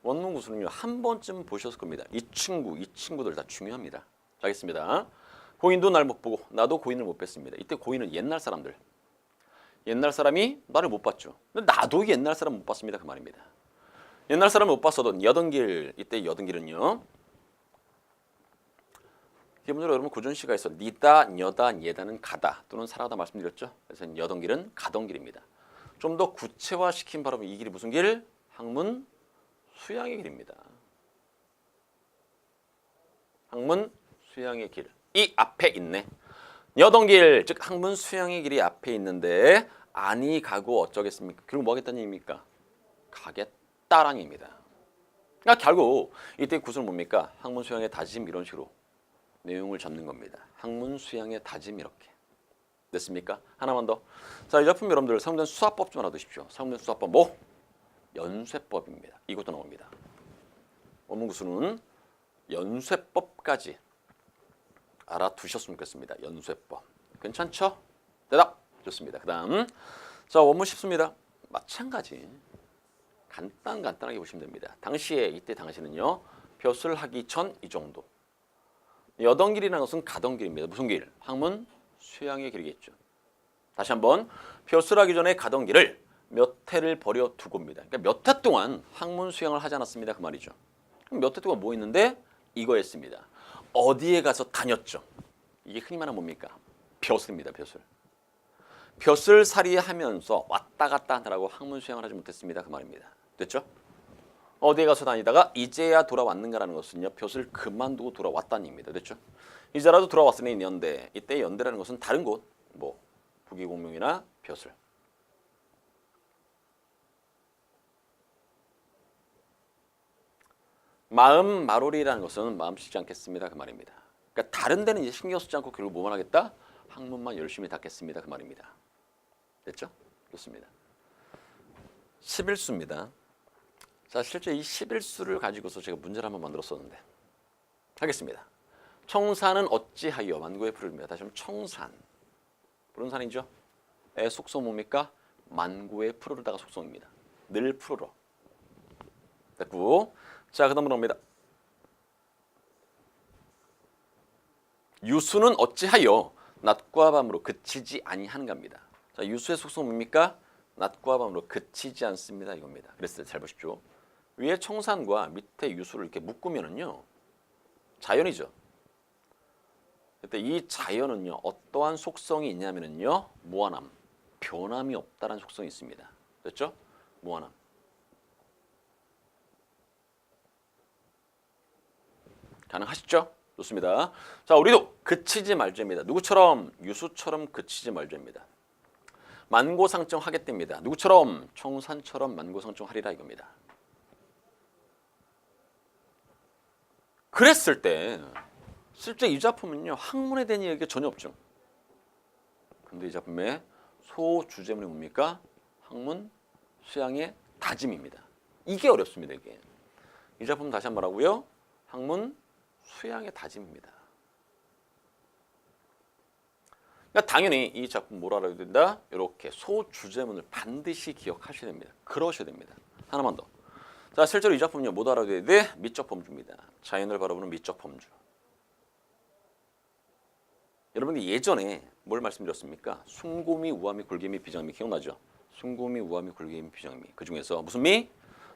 원문 구수는요 한 번쯤은 보셨을 겁니다. 이 친구들 다 중요합니다. 자 알겠습니다. 고인도 날 못 보고 나도 고인을 못 뵀습니다. 이때 고인은 옛날 사람들. 옛날 사람이 나를 못 봤죠. 근데 나도 옛날 사람 못 봤습니다. 그 말입니다. 옛날 사람 못 봤어도 여든길 이때 여든길은요. 기본적으로 여러분 고전시가 있어 니다, 녀다, 예다는 가다 또는 살아다 말씀드렸죠. 그래서 여든길은 가던 길입니다. 좀 더 구체화시킨 바로 이 길이 무슨 길? 학문 수양의 길입니다. 학문 수양의 길. 이 앞에 있네. 여던길 즉 학문 수양의 길이 앞에 있는데 아니 가고 어쩌겠습니까? 그리고 뭐 하겠다는 얘기입니까? 가겠다라는 얘기입니다. 그러니까 결국 이때 구슬은 뭡니까? 학문 수양의 다짐 이런 식으로 내용을 잡는 겁니다. 학문 수양의 다짐 이렇게 됐습니까? 하나만 더. 자, 이 작품 여러분들 사용된 수사법 좀 알아두십시오. 사용된 수사법 뭐? 연쇄법입니다. 이것도 나옵니다. 원문 구수는 연쇄법까지 알아두셨으면 좋겠습니다. 연쇄법. 괜찮죠? 대답. 좋습니다. 그 다음 자 원문 쉽습니다. 마찬가지. 간단하게 보시면 됩니다. 이때 당시는요. 벼슬 하기 전 이 정도. 여던길이라는 것은 가던 길입니다. 무슨 길? 학문 수양의 길이겠죠. 다시 한번 벼슬 하기 전에 가던 길을 몇 해를 버려 두고입니다. 그러니까 몇 해 동안 학문 수양을 하지 않았습니다. 그 말이죠. 그럼 몇 해 동안 뭐 했는데? 이거 했습니다. 어디에 가서 다녔죠? 이게 흔히 말하는 뭡니까? 벼슬입니다. 벼슬. 벼슬살이 하면서 왔다 갔다 하느라고 학문 수양을 하지 못했습니다. 그 말입니다. 됐죠? 어디에 가서 다니다가 이제야 돌아왔는가라는 것은요. 벼슬 그만두고 돌아왔다는 얘기입니다. 됐죠? 이제라도 돌아왔으니 연대. 이때 연대라는 것은 다른 곳. 뭐 부기공명이나 벼슬. 마음 마로리라는 것은 마음 쓰지 않겠습니다. 그 말입니다. 그러니까 다른 데는 이제 신경 쓰지 않고 결국 뭐만 하겠다? 학문만 열심히 닦겠습니다. 그 말입니다. 됐죠? 좋습니다. 11수입니다. 자, 실제 이 11수를 가지고서 제가 문제를 한번 만들었었는데 하겠습니다. 청산은 어찌하여 만고의 푸르입니다. 다시 한번 청산. 푸른 산이죠? 의 속성 뭡니까? 만고의 푸르르다가 속성입니다. 늘 푸르러. 됐고. 자, 그 다음 물어봅니다. 유수는 어찌하여 낮과 밤으로 그치지 아니하는가입니다. 자, 유수의 속성 뭡니까? 낮과 밤으로 그치지 않습니다. 이겁니다. 그랬을 때 잘 보십시오. 위에 청산과 밑에 유수를 이렇게 묶으면은요. 자연이죠. 그때 이 자연은요. 어떠한 속성이 있냐면은요. 무한함, 변함이 없다는 속성이 있습니다. 됐죠? 무한함. 가능하시죠? 좋습니다. 자, 우리도 그치지 말자입니다. 누구처럼? 유수처럼 그치지 말자입니다. 만고상정 하겠답니다. 누구처럼? 청산처럼 만고상정 하리라 이겁니다. 그랬을 때 실제 이 작품은요. 학문에 대한 이야기가 전혀 없죠. 근데 이 작품의 소주제문이 뭡니까? 학문 수양의 다짐입니다. 이게 어렵습니다. 이게. 이 작품 다시 한번 하고요. 학문 수양의 다짐입니다. 그러니까 당연히 이 작품 뭘 알아야 된다? 이렇게 소주제문을 반드시 기억하셔야 됩니다. 그러셔야 됩니다. 하나만 더. 자, 실제로 이 작품은요. 못 알아둬야 돼? 미적 범주입니다. 자연을 바라보는 미적 범주. 여러분이 예전에 뭘 말씀드렸습니까? 숭고미, 우아미, 굴개미, 비정미 기억나죠? 숭고미, 우아미, 굴개미, 비정미. 그 중에서 무슨 미?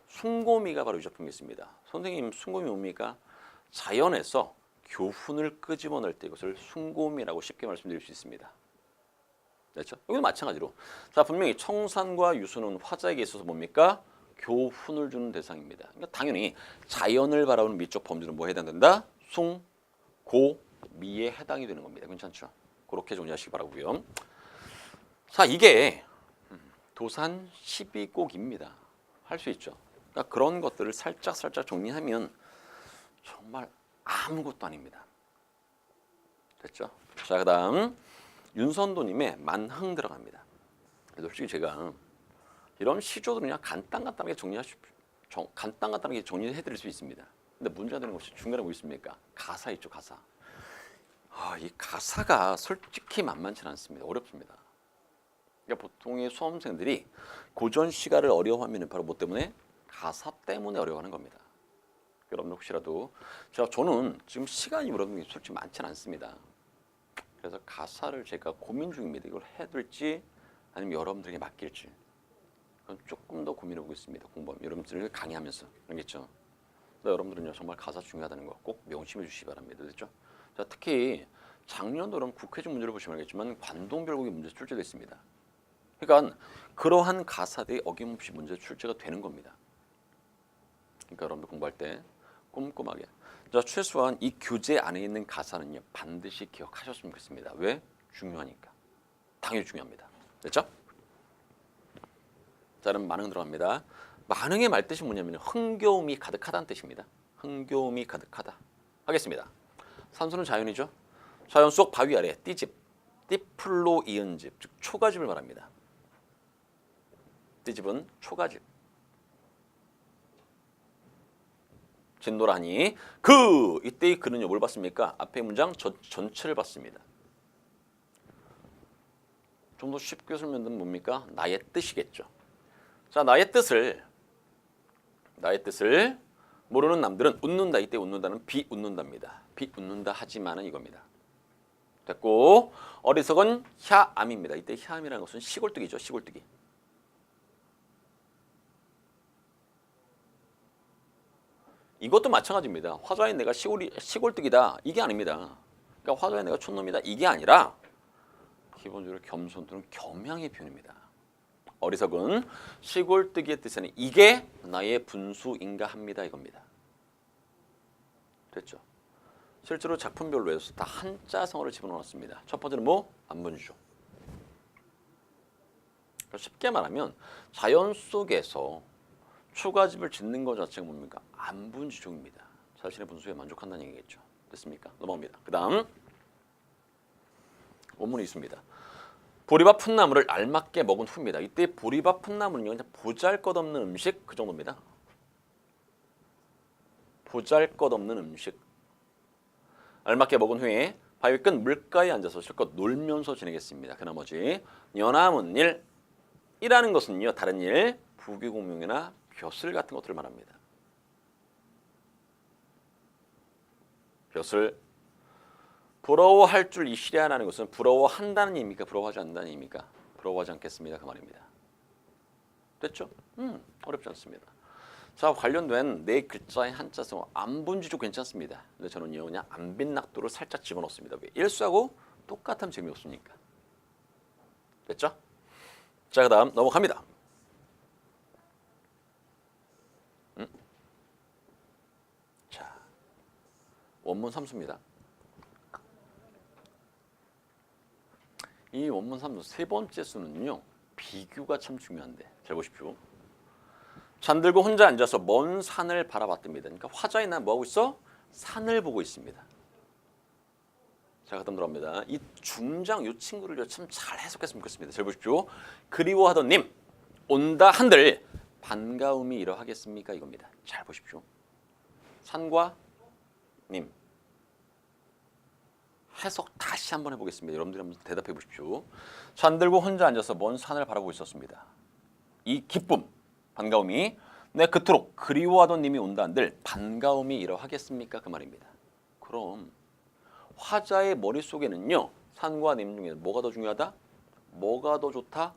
숭고미가 바로 이 작품이 있습니다. 선생님, 숭고미 뭡니까? 자연에서 교훈을 끄집어낼 때 이것을 숭고미라고 쉽게 말씀드릴 수 있습니다. 그렇죠? 여기도 마찬가지로. 자, 분명히 청산과 유수는 화자에게 있어서 뭡니까? 교훈을 주는 대상입니다. 그러니까 당연히 자연을 바라보는 미적 범주는 뭐에 해당된다? 숭, 고, 미에 해당이 되는 겁니다. 괜찮죠? 그렇게 정리하시기 바라고요. 자, 이게 도산 12곡입니다. 할 수 있죠. 그러니까 그런 것들을 살짝 정리하면 정말 아무것도 아닙니다. 됐죠? 자, 그 다음 윤선도님의 만흥 들어갑니다. 솔직히 제가 이런 시조들은 그냥 간단하게 간단하게 정리해드릴 수 있습니다. 근데 문제가 되는 것이 중간에 뭐 있습니까? 가사 있죠, 가사. 이 가사가 솔직히 만만치 않습니다. 어렵습니다. 그러니까 보통의 수험생들이 고전 시가를 어려워하면 바로 뭐 때문에? 가사 때문에 어려워하는 겁니다. 여러분 혹시라도 저는 지금 시간이 여러분이 솔직히 많지 않습니다. 그래서 가사를 제가 고민 중입니다. 이걸 해둘지 아니면 여러분들에게 맡길지. 그건 조금 더 고민해보고 있습니다. 공부하면 여러분들에게 강의하면서. 알겠죠? 여러분들은요 정말 가사 중요하다는 거 꼭 명심해 주시기 바랍니다. 됐죠? 자, 특히 작년도 여러분 국회적 문제를 보시면 알겠지만 관동별곡이 문제 출제되어 있습니다. 그러니까 그러한 가사들이 어김없이 문제 출제가 되는 겁니다. 그러니까 여러분들 공부할 때 꼼꼼하게. 자, 최소한 이 교재 안에 있는 가사는요 반드시 기억하셨으면 좋겠습니다. 왜? 중요하니까. 당연히 중요합니다. 됐죠? 자, 그럼 만흥 들어갑니다. 만흥의 말뜻이 뭐냐면 흥겨움이 가득하다는 뜻입니다. 흥겨움이 가득하다. 하겠습니다. 산수는 자연이죠. 자연 속 바위 아래 띠집, 띠풀로 이은 집, 즉 초가집을 말합니다. 띠집은 초가집. 진노라니 이때의 그는요 뭘 봤습니까? 앞에 문장 전체를 봤습니다. 좀 더 쉽게 설명드리면 뭡니까? 나의 뜻이겠죠. 자, 나의 뜻을 모르는 남들은 웃는다. 이때 웃는다는 비웃는다입니다. 비웃는다 하지만은 이겁니다. 됐고 어리석은 샤암입니다. 이때 샤암이라는 것은 시골뜨기죠. 시골뜨기. 이것도 마찬가지입니다. 화자인 내가 시골뜨기다. 이게 아닙니다. 그러니까 화자인 내가 촌놈이다. 이게 아니라 기본적으로 겸손 또는 겸양의 표현입니다. 어리석은 시골뜨기의 뜻에는 이게 나의 분수인가 합니다 이겁니다. 됐죠? 실제로 작품별로 해서 다 한자성어를 집어넣었습니다. 첫 번째는 뭐? 안분주죠. 쉽게 말하면 자연 속에서 초가집을 짓는 것 자체가 뭡니까? 안분주종입니다. 자신의 분수에 만족한다는 얘기겠죠. 됐습니까? 넘어갑니다. 그 다음 원문이 있습니다. 보리밥 풋나물을 알맞게 먹은 후입니다. 이때 보리밥 풋나물은요, 그냥 보잘것없는 음식 그 정도입니다. 보잘것없는 음식. 알맞게 먹은 후에 바위 끝 물가에 앉아서 실컷 놀면서 지내겠습니다. 그 나머지 연하문 일이라는 것은요, 다른 일, 부귀공명이나 벼슬 같은 것들을 말합니다. 벼슬. 부러워할 줄 이시랴라는 것은 부러워한다는 의미입니까? 부러워하지 않는다는 의미입니까? 부러워하지 않겠습니다. 그 말입니다. 됐죠? 어렵지 않습니다. 자, 관련된 네 글자의 한자성어 안분주조 괜찮습니다. 근데 저는요 그냥 안빈낙도를 살짝 집어넣습니다. 왜? 일수하고 똑같으면 재미없으니까. 됐죠? 자, 그 다음 넘어갑니다. 자, 원문 삼수입니다. 이 원문 삼수 세 번째 수는요, 비교가 참 중요한데 잘 보십시오. 잠들고 혼자 앉아서 먼 산을 바라봤답니다. 그러니까 화자의 난 뭐하고 있어? 산을 보고 있습니다. 자, 그다음 들어갑니다. 이 중장 이 친구를 참 잘 해석했으면 좋겠습니다. 잘 보십시오. 그리워하던 님 온다 한들 반가움이 이러하겠습니까? 이겁니다. 잘 보십시오. 산과 님 해석 다시 한번 해보겠습니다. 여러분들이 한번 대답해 보십시오. 잠들고 혼자 앉아서 먼 산을 바라보고 있었습니다. 이 기쁨, 반가움이 내 그토록 그리워하던 님이 온다 한들 반가움이 이러하겠습니까? 그 말입니다. 그럼 화자의 머릿속에는요, 산과 님 중에 뭐가 더 중요하다? 뭐가 더 좋다?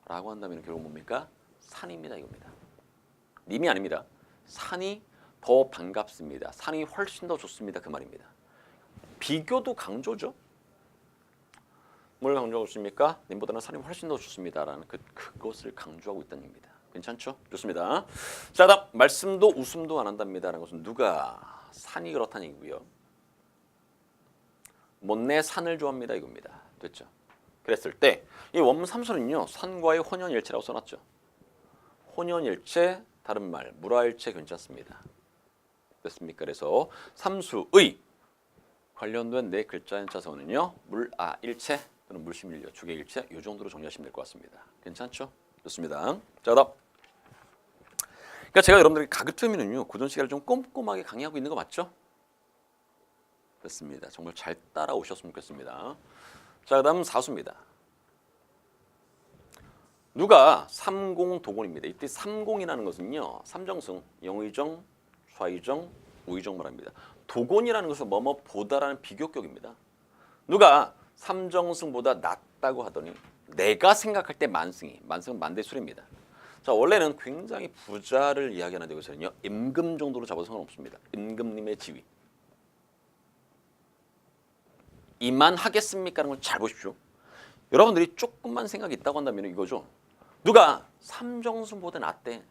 라고 한다면 결국 뭡니까? 산입니다 이겁니다. 님이 아닙니다. 산이 더 반갑습니다. 산이 훨씬 더 좋습니다. 그 말입니다. 비교도 강조죠. 뭘 강조하고 있습니까? 님보다는 산이 훨씬 더 좋습니다라는 그것을 강조하고 있다는 얘기입니다. 괜찮죠? 좋습니다. 자, 다음 말씀도 웃음도 안 한답니다라는 것은 누가? 산이 그렇다는 얘기고요. 못내 산을 좋아합니다 이겁니다. 됐죠? 그랬을 때 이 원문 삼수는요, 산과의 혼연일체라고 써놨죠. 혼연일체, 다른 말 물화일체 괜찮습니다. 됐습니까? 그래서 삼수의 관련된 네 글자 한자성어는요, 물아일체 또는 물심일료, 주계일체 이 정도로 정리하시면 될 것 같습니다. 괜찮죠? 좋습니다. 자, 다음. 그러니까 제가 여러분들에게 가급적이면요 고전 시간을 좀 꼼꼼하게 강의하고 있는 거 맞죠? 됐습니다. 정말 잘 따라오셨으면 좋겠습니다. 자, 그다음 사수입니다. 누가 삼공도곤입니다. 이때 삼공이라는 것은요, 삼정승, 영의정, 좌의정, 우의정 말합니다. 도곤이라는 것은 뭐뭐보다라는 비교격입니다. 누가 삼정승보다 낫다고 하더니 내가 생각할 때 만승이, 만승은 만대술입니다. 자, 원래는 굉장히 부자를 이야기하는 데서는요, 임금 정도로 잡아도 상관없습니다. 임금님의 지위. 이만하겠습니까? 하는 걸 잘 보십시오. 여러분들이 조금만 생각이 있다고 한다면 이거죠. 누가 삼정승보다 낫대.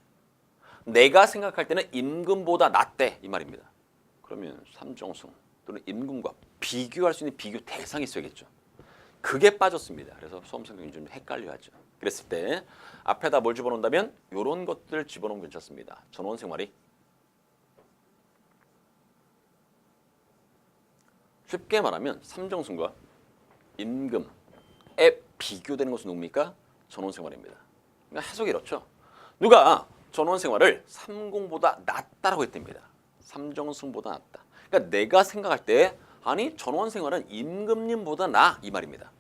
내가 생각할 때는 임금보다 낫대. 이 말입니다. 그러면 삼정승 또는 임금과 비교할 수 있는 비교 대상이 있어야겠죠. 그게 빠졌습니다. 그래서 수험생들이 좀 헷갈려하죠. 그랬을 때 앞에다 뭘 집어넣는다면 이런 것들 집어넣으면 괜찮습니다. 전원생활이 쉽게 말하면 삼정승과 임금에 비교되는 것은 누굽니까? 전원생활입니다. 그러니까 해석이 이렇죠. 누가 전원생활을 삼공보다 낫다라고 했답니다. 삼정승보다 낫다. 그러니까 내가 생각할 때 아니 전원생활은 임금님보다 나 이 말입니다.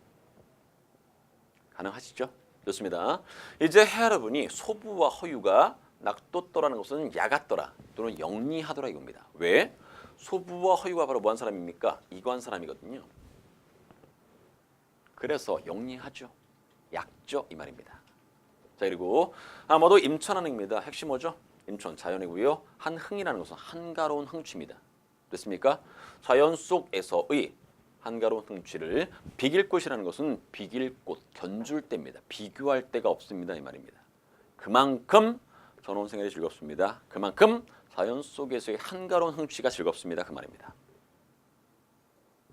가능하시죠? 좋습니다. 이제 해여러분이 소부와 허유가 낙도떠라는 것은 야같더라 또는 영리하더라 이겁니다. 왜? 소부와 허유가 바로 뭐한 사람입니까? 이거한 사람이거든요. 그래서 영리하죠. 약죠 이 말입니다. 자, 그리고 아마도 임천하는 입니다. 핵심 뭐죠? 임천 자연이고요. 한흥이라는 것은 한가로운 흥취입니다. 됐습니까? 자연 속에서의 한가로운 흥취를 비길 곳이라는 것은 비길 곳, 견줄 때입니다. 비교할 데가 없습니다. 이 말입니다. 그만큼 전원생활이 즐겁습니다. 그만큼 자연 속에서의 한가로운 흥취가 즐겁습니다. 그 말입니다.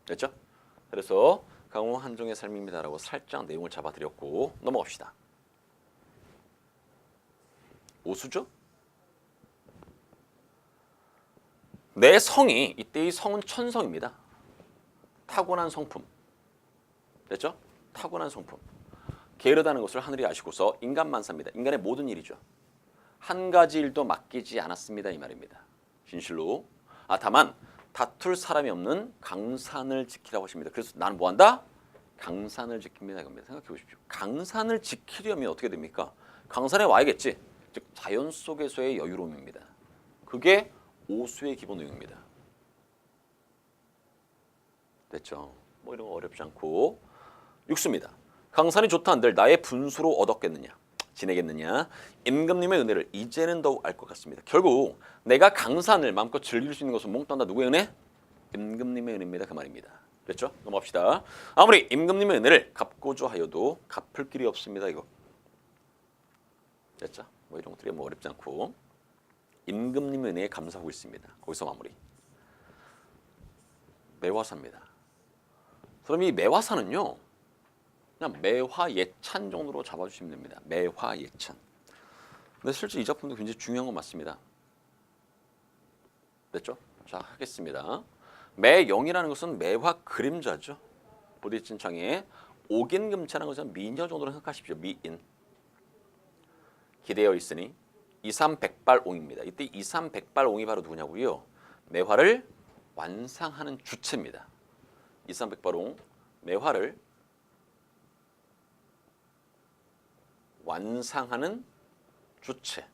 됐죠? 그래서 강호 한종의 삶입니다라고 살짝 내용을 잡아드렸고 넘어갑시다. 오수죠? 내 성이 이때의 성은 천성입니다. 타고난 성품. 됐죠? 타고난 성품. 게으르다는 것을 하늘이 아시고서 인간만사입니다. 인간의 모든 일이죠. 한 가지 일도 맡기지 않았습니다. 이 말입니다. 진실로. 다만 다툴 사람이 없는 강산을 지키라고 하십니다. 그래서 나는 뭐한다? 강산을 지킵니다. 이겁니다. 생각해 보십시오. 강산을 지키려면 어떻게 됩니까? 강산에 와야겠지. 즉 자연 속에서의 여유로움입니다. 그게 오수의 기본 내용입니다. 됐죠? 뭐 이런 거 어렵지 않고. 육수입니다. 강산이 좋다 한들 나의 분수로 얻었겠느냐? 지내겠느냐? 임금님의 은혜를 이제는 더욱 알 것 같습니다. 결국 내가 강산을 마음껏 즐길 수 있는 것은 몽땅 다 누구의 은혜? 임금님의 은혜입니다. 그 말입니다. 됐죠? 넘어갑시다. 아무리 임금님의 은혜를 갚고자 하여도 갚을 길이 없습니다. 이거. 됐죠? 뭐 이런 것들이 뭐 어렵지 않고. 임금님의 은혜에 감사하고 있습니다. 거기서 마무리. 매화사입니다. 그럼 이 매화사는요. 그냥 매화예찬 정도로 잡아주시면 됩니다. 매화예찬. 근데 실제 이 작품도 굉장히 중요한 건 맞습니다. 됐죠? 자, 하겠습니다. 매영이라는 것은 매화 그림자죠. 부딪힌창에 옥인금차라는 것은 미녀 정도로 생각하십시오. 미인. 기대어 있으니 이삼백발옹입니다. 이때 이삼백발옹이 바로 누구냐고요? 매화를 완상하는 주체입니다. 이삼백발옹, 매화를 완상하는 주체.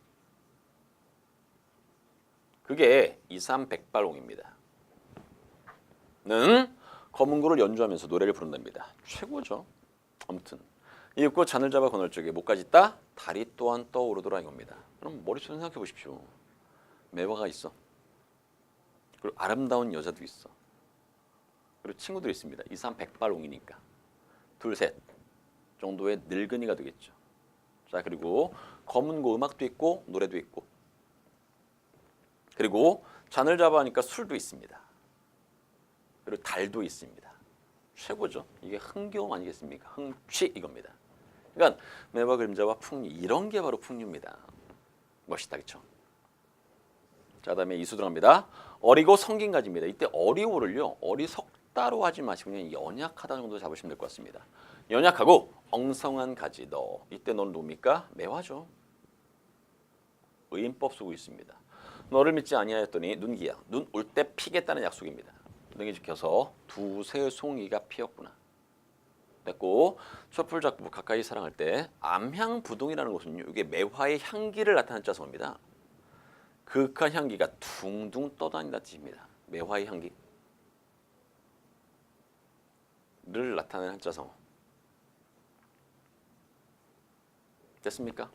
그게 이삼백발옹입니다. 는 검은고를 연주하면서 노래를 부른답니다. 최고죠. 아무튼 이윽고 잔을 잡아 건널 적에 목까지 따 다리 또한 떠오르더라 이겁니다. 그럼 머릿속에 생각해 보십시오. 매화가 있어. 그리고 아름다운 여자도 있어. 그리고 친구들이 있습니다. 이삼백발옹이니까 둘, 셋 정도의 늙은이가 되겠죠. 자, 그리고 검은고 음악도 있고 노래도 있고 그리고 잔을 잡아 하니까 술도 있습니다. 그리고 달도 있습니다. 최고죠. 이게 흥겨움 아니겠습니까? 흥취 이겁니다. 그러니까 매화 그림자와 풍류 이런 게 바로 풍류입니다. 멋있다 그렇죠? 자, 다음에 이수 들어갑니다. 어리고 성긴 가지입니다. 이때 어리고를요. 어리석다로 하지 마시고 그냥 연약하다 정도 잡으시면 될 것 같습니다. 연약하고 엉성한 가지 너. 이때 너는 누굽니까? 매화죠. 의인법 쓰고 있습니다. 너를 믿지 아니하였더니 눈기야. 눈 올 때 피겠다는 약속입니다. 등에 지켜서 두세 송이가 피었구나. 됐고 촛불 잡고 가까이 사랑할 때 암향부동이라는 것은요. 이게 매화의 향기를 나타내는 자성어입니다. 그윽한 향기가 둥둥 떠다닌다는 뜻입니다. 매화의 향기를 나타내는 한자성어. 됐습니까?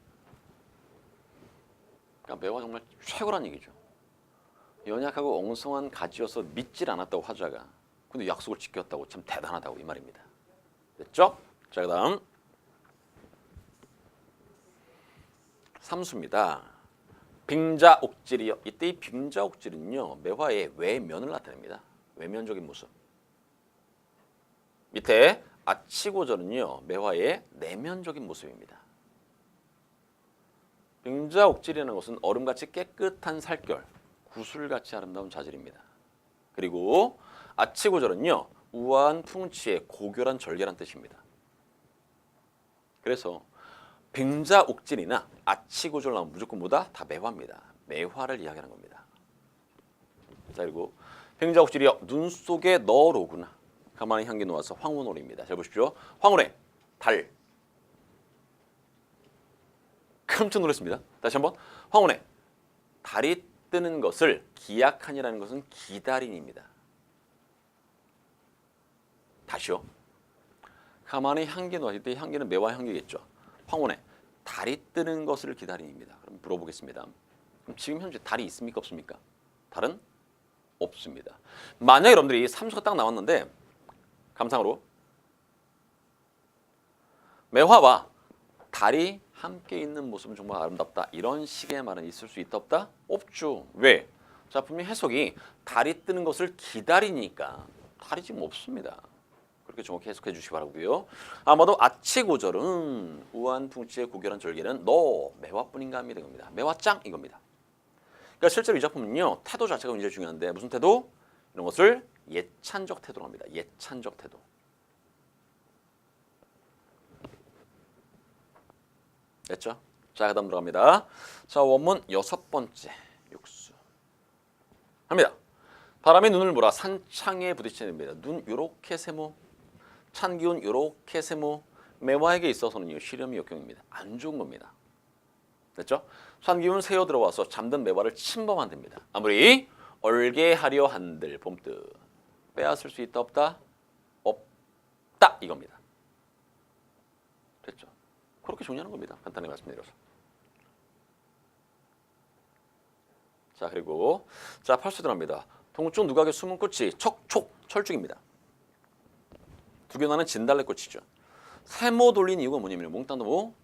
그러니까 매화 정말 최고란 얘기죠. 연약하고 엉성한 가지여서 믿질 않았다고 화자가. 근데 약속을 지켰다고 참 대단하다고 이 말입니다. 됐죠? 자, 그 다음 삼수입니다. 빙자옥질이요. 이때 이 빙자옥질은요. 매화의 외면을 나타냅니다. 외면적인 모습. 밑에 아치고절은요. 매화의 내면적인 모습입니다. 빙자옥질이라는 것은 얼음같이 깨끗한 살결, 구슬같이 아름다운 자질입니다. 그리고 아치고절은요. 우아한 풍치의 고결한 절개란 뜻입니다. 그래서 빙자옥질이나 아치고절 나오면 무조건 뭐다? 다 매화입니다. 매화를 이야기하는 겁니다. 자, 그리고 빙자옥질이여 눈 속에 너로구나. 가만히 향기 놓아서 황혼오리입니다. 잘 보십시오. 황혼에 달. 깜짝 놀랐습니다. 다시 한번 황혼에 달이 뜨는 것을 기약하니라는 것은 기다림입니다. 다시요. 가만히 향기 놓았을 때 향기는 매화 향기겠죠. 황혼에 달이 뜨는 것을 기다림입니다. 그럼 물어보겠습니다. 그럼 지금 현재 달이 있습니까 없습니까? 달은 없습니다. 만약 여러분들이 삼수가 딱 나왔는데 감상으로. 매화와 달이 함께 있는 모습은 정말 아름답다. 이런 식의 말은 있을 수 있다 없다? 없죠. 왜? 자, 분명히 해석이 달이 뜨는 것을 기다리니까 달이 지금 없습니다. 그렇게 정확히 해석해 주시기 바라고요. 아마도 아치고절은 우한풍치의 고결한 절개는 너 매화뿐인가 합니다. 이겁니다. 매화짱 이겁니다. 그러니까 실제로 이 작품은요. 태도 자체가 굉장히 중요한데 무슨 태도? 이런 것을 예찬적 태도로 합니다. 예찬적 태도. 됐죠? 자, 그다음 들어갑니다. 자, 원문 6번째 육수. 합니다. 바람이 눈을 몰아 산창에 부딪히는 됩니다. 눈 요렇게 세모, 찬 기운 요렇게 세모. 매화에게 있어서는요. 시름이 역경입니다. 안 좋은 겁니다. 됐죠? 찬 기운 새어 들어와서 잠든 매화를 침범한답니다. 아무리 얼개하려 한들 봄뜨 빼앗을 수 있다 없다? 없다 이겁니다. 됐죠? 그렇게 정리하는 겁니다. 간단히 말씀드려서. 자, 그리고 자, 8수 들어갑니다. 동쪽 누각의 숨은 꽃이 척촉 철쭉입니다. 두견나는 진달래꽃이죠. 세모 돌린 이유가 뭐냐면 몽땅도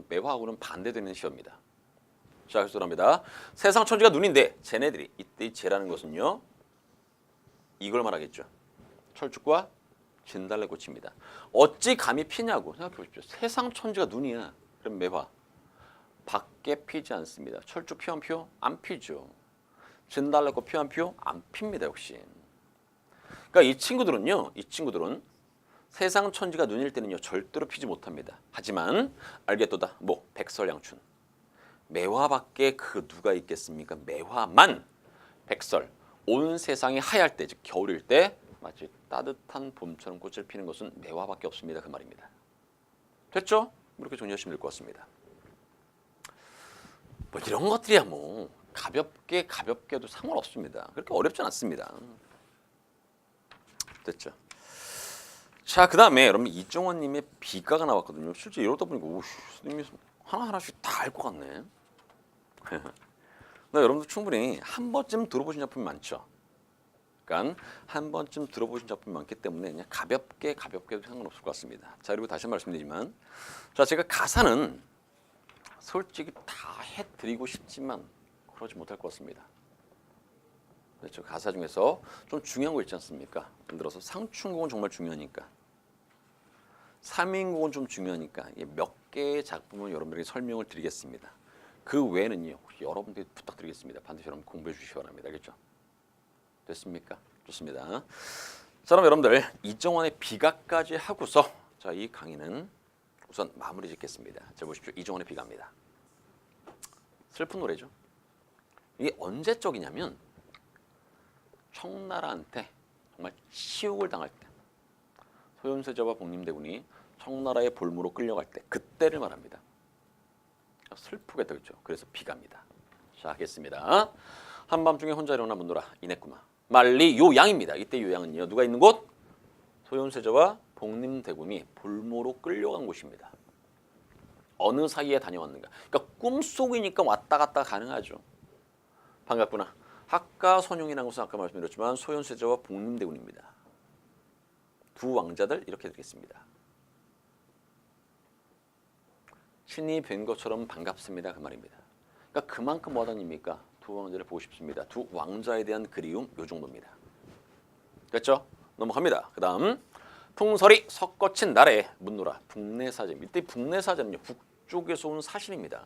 매화하고는 반대되는 시어입니다. 자, 그래서 들어갑니다. 세상 천지가 눈인데 쟤네들이 이때 쟤라는 것은요. 이걸 말하겠죠. 철쭉과 진달래꽃입니다. 어찌 감히 피냐고 생각해 보십시오. 세상 천지가 눈이야. 그럼 매화. 밖에 피지 않습니다. 철쭉 피 안 피? 안 피죠. 진달래꽃 피 안 피? 안 핍니다. 역시. 그러니까 이 친구들은 세상 천지가 눈일 때는요. 절대로 피지 못합니다. 하지만 알겠도다. 뭐 백설양춘. 매화밖에 그 누가 있겠습니까? 매화만 백설. 온 세상이 하얄 때, 즉 겨울일 때 마치 따뜻한 봄처럼 꽃을 피는 것은 매화밖에 없습니다. 그 말입니다. 됐죠? 이렇게 정리하시면 될 것 같습니다. 뭐 이런 것들이야 뭐 가볍게도 상관없습니다. 그렇게 어렵진 않습니다. 됐죠? 자, 그 다음에 여러분 이정원님의 비가가 나왔거든요. 실제 이러다 보니까 오, 선생님이 하나하나씩 다 알 것 같네. 여러분들 충분히 한 번쯤 들어보신 작품이 많죠. 그러니까 한 번쯤 들어보신 작품이 많기 때문에 그냥 가볍게도 상관없을 것 같습니다. 자, 그리고 다시 말씀드리지만 자, 제가 가사는 솔직히 다 해드리고 싶지만 그러지 못할 것 같습니다. 그렇죠. 가사 중에서 좀 중요한 거 있지 않습니까? 예를 들어서 상춘곡은 정말 중요하니까 3인곡은 좀 중요하니까 몇 개의 작품을 여러분들에게 설명을 드리겠습니다. 그 외에는요. 혹시 여러분들께 부탁드리겠습니다. 반드시 여러분 공부해 주시기 바랍니다. 알겠죠? 됐습니까? 좋습니다. 자, 그럼 여러분들 이정원의 비가까지 하고서 자, 이 강의는 우선 마무리 짓겠습니다. 자, 보십시오. 이정원의 비가입니다. 슬픈 노래죠. 이게 언제적이냐면 청나라한테 정말 치욕을 당할 때 소현세자와 복림대군이 청나라의 볼모로 끌려갈 때 그때를 말합니다. 슬프게 되겠죠. 그래서 비가입니다. 자, 하겠습니다. 한밤중에 혼자 일어나 묻노라 이냈구마 말리 요양입니다. 이때 요양은요. 누가 있는 곳? 소현세자와 복림대군이 볼모로 끌려간 곳입니다. 어느 사이에 다녀왔는가? 그러니까 꿈속이니까 왔다 갔다 가능하죠. 반갑구나. 학가선용이라는 것은 아까 말씀드렸지만 소현세자와 복림대군입니다. 두 왕자들 이렇게 되겠습니다. 신이 뵌 것처럼 반갑습니다. 그 말입니다. 그러니까 그만큼 뭐하다입니까? 두 왕자를 보고 싶습니다. 두 왕자에 대한 그리움 요 정도입니다. 됐죠? 넘어갑니다. 그 다음 풍설이 섞어친 날에 묻노라 북내사제입니다. 이때 북내사제는요. 북쪽에서 온 사신입니다.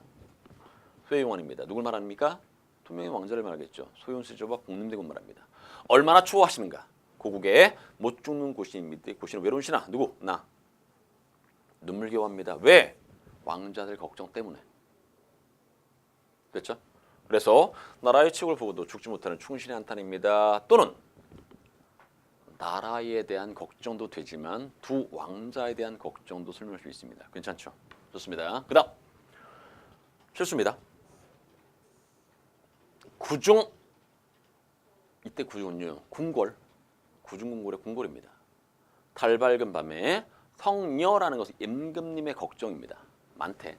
소혜용환입니다. 누굴 말합니까? 두 명의 왕자를 말하겠죠. 소현세자와 복림대군 말합니다. 얼마나 추워하시는가? 고국에 못 죽는 고신입니다. 고신은 외로운 신하 누구? 나. 눈물겨워합니다. 왜? 왕자들 걱정 때문에. 됐죠? 그래서 나라의 치욕을 보고도 죽지 못하는 충신의 한탄입니다. 또는 나라에 대한 걱정도 되지만 두 왕자에 대한 걱정도 설명할 수 있습니다. 괜찮죠? 좋습니다. 그 다음 실수입니다. 구중 이때 구중은요. 궁궐 구중궁궐의 궁궐입니다. 달 밝은 밤에 성녀라는 것은 임금님의 걱정입니다. 많대.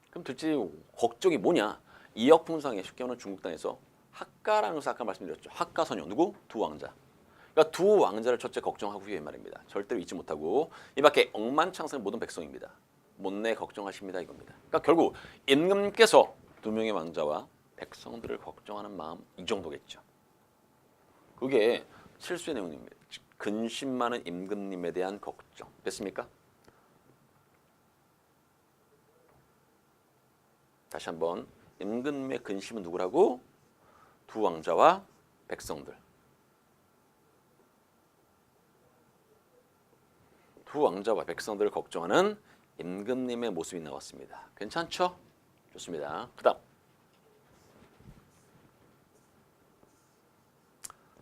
그럼 도대체 걱정이 뭐냐? 이역풍상에 쉽게 말하면 중국 땅에서 학가라는 것을 아까 말씀드렸죠. 학가선영 누구? 두 왕자. 그러니까 두 왕자를 첫째 걱정하고요 이 말입니다. 절대로 잊지 못하고 이 밖에 억만장생 모든 백성입니다. 못내 걱정하십니다 이겁니다. 그러니까 결국 임금께서 두 명의 왕자와 백성들을 걱정하는 마음 이 정도겠죠. 그게 실수의 내용입니다. 근심 많은 임금님에 대한 걱정. 됐습니까? 다시 한번 임금님의 근심은 누구라고? 두 왕자와 백성들. 두 왕자와 백성들을 걱정하는 임금님의 모습이 나왔습니다. 괜찮죠? 좋습니다. 그 다음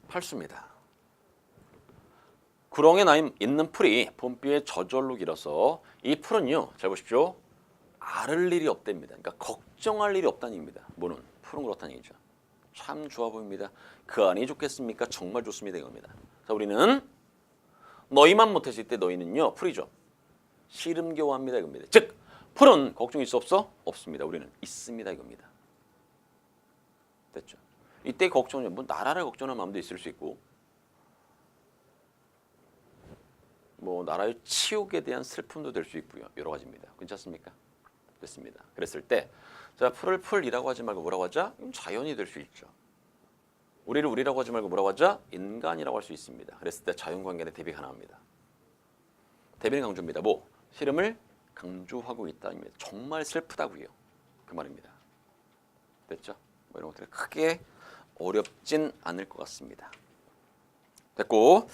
팔수입니다. 구렁에 나 있는 풀이 봄비에 저절로 길어서 이 풀은요. 잘 보십시오. 앓을 일이 없답니다. 그러니까 걱정할 일이 없다는 얘기입니다. 뭐는? 풀은 그렇다는 얘기죠. 참 좋아 보입니다. 그 안이 좋겠습니까? 정말 좋습니다. 이겁니다. 자, 우리는 너희만 못했을 때 너희는요. 풀이죠. 시름겨워합니다. 이겁니다. 즉 풀은 걱정 있어 없어? 없습니다. 우리는 있습니다. 이겁니다. 됐죠? 이때 걱정은 뭐 나라를 걱정하는 마음도 있을 수 있고 뭐 나라의 치욕에 대한 슬픔도 될 수 있고요. 여러 가지입니다. 괜찮습니까? 됐습니다. 그랬을 때 자, 풀을 풀이라고 하지 말고 뭐라고 하자? 자연이 될 수 있죠. 우리를 우리라고 하지 말고 뭐라고 하자? 인간이라고 할 수 있습니다. 그랬을 때 자연관계의 대비가 나옵니다. 대비는 강조입니다. 뭐? 시름을 강조하고 있다입니다. 정말 슬프다고요. 그 말입니다. 됐죠? 뭐 이런 것들이 크게 어렵진 않을 것 같습니다. 됐고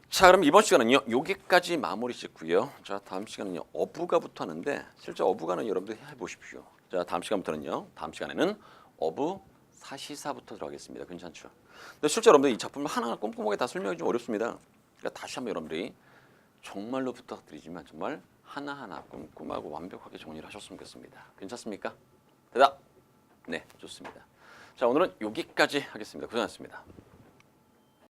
자 그럼 이번 시간은요 여기까지 마무리 짓고요. 자 다음 시간은요 어부가부터 하는데 실제 어부가는 여러분들 해보십시오. 자 다음 시간에는 어부 사시사부터 들어가겠습니다. 괜찮죠? 근데 실제 여러분들 이 작품을 하나하나 꼼꼼하게 다 설명하기 좀 어렵습니다. 그러니까 다시 한번 여러분들이 정말로 부탁드리지만 정말 하나하나 꼼꼼하고 완벽하게 정리를 하셨으면 좋겠습니다. 괜찮습니까? 대답? 네 좋습니다. 자 오늘은 여기까지 하겠습니다. 고생하셨습니다.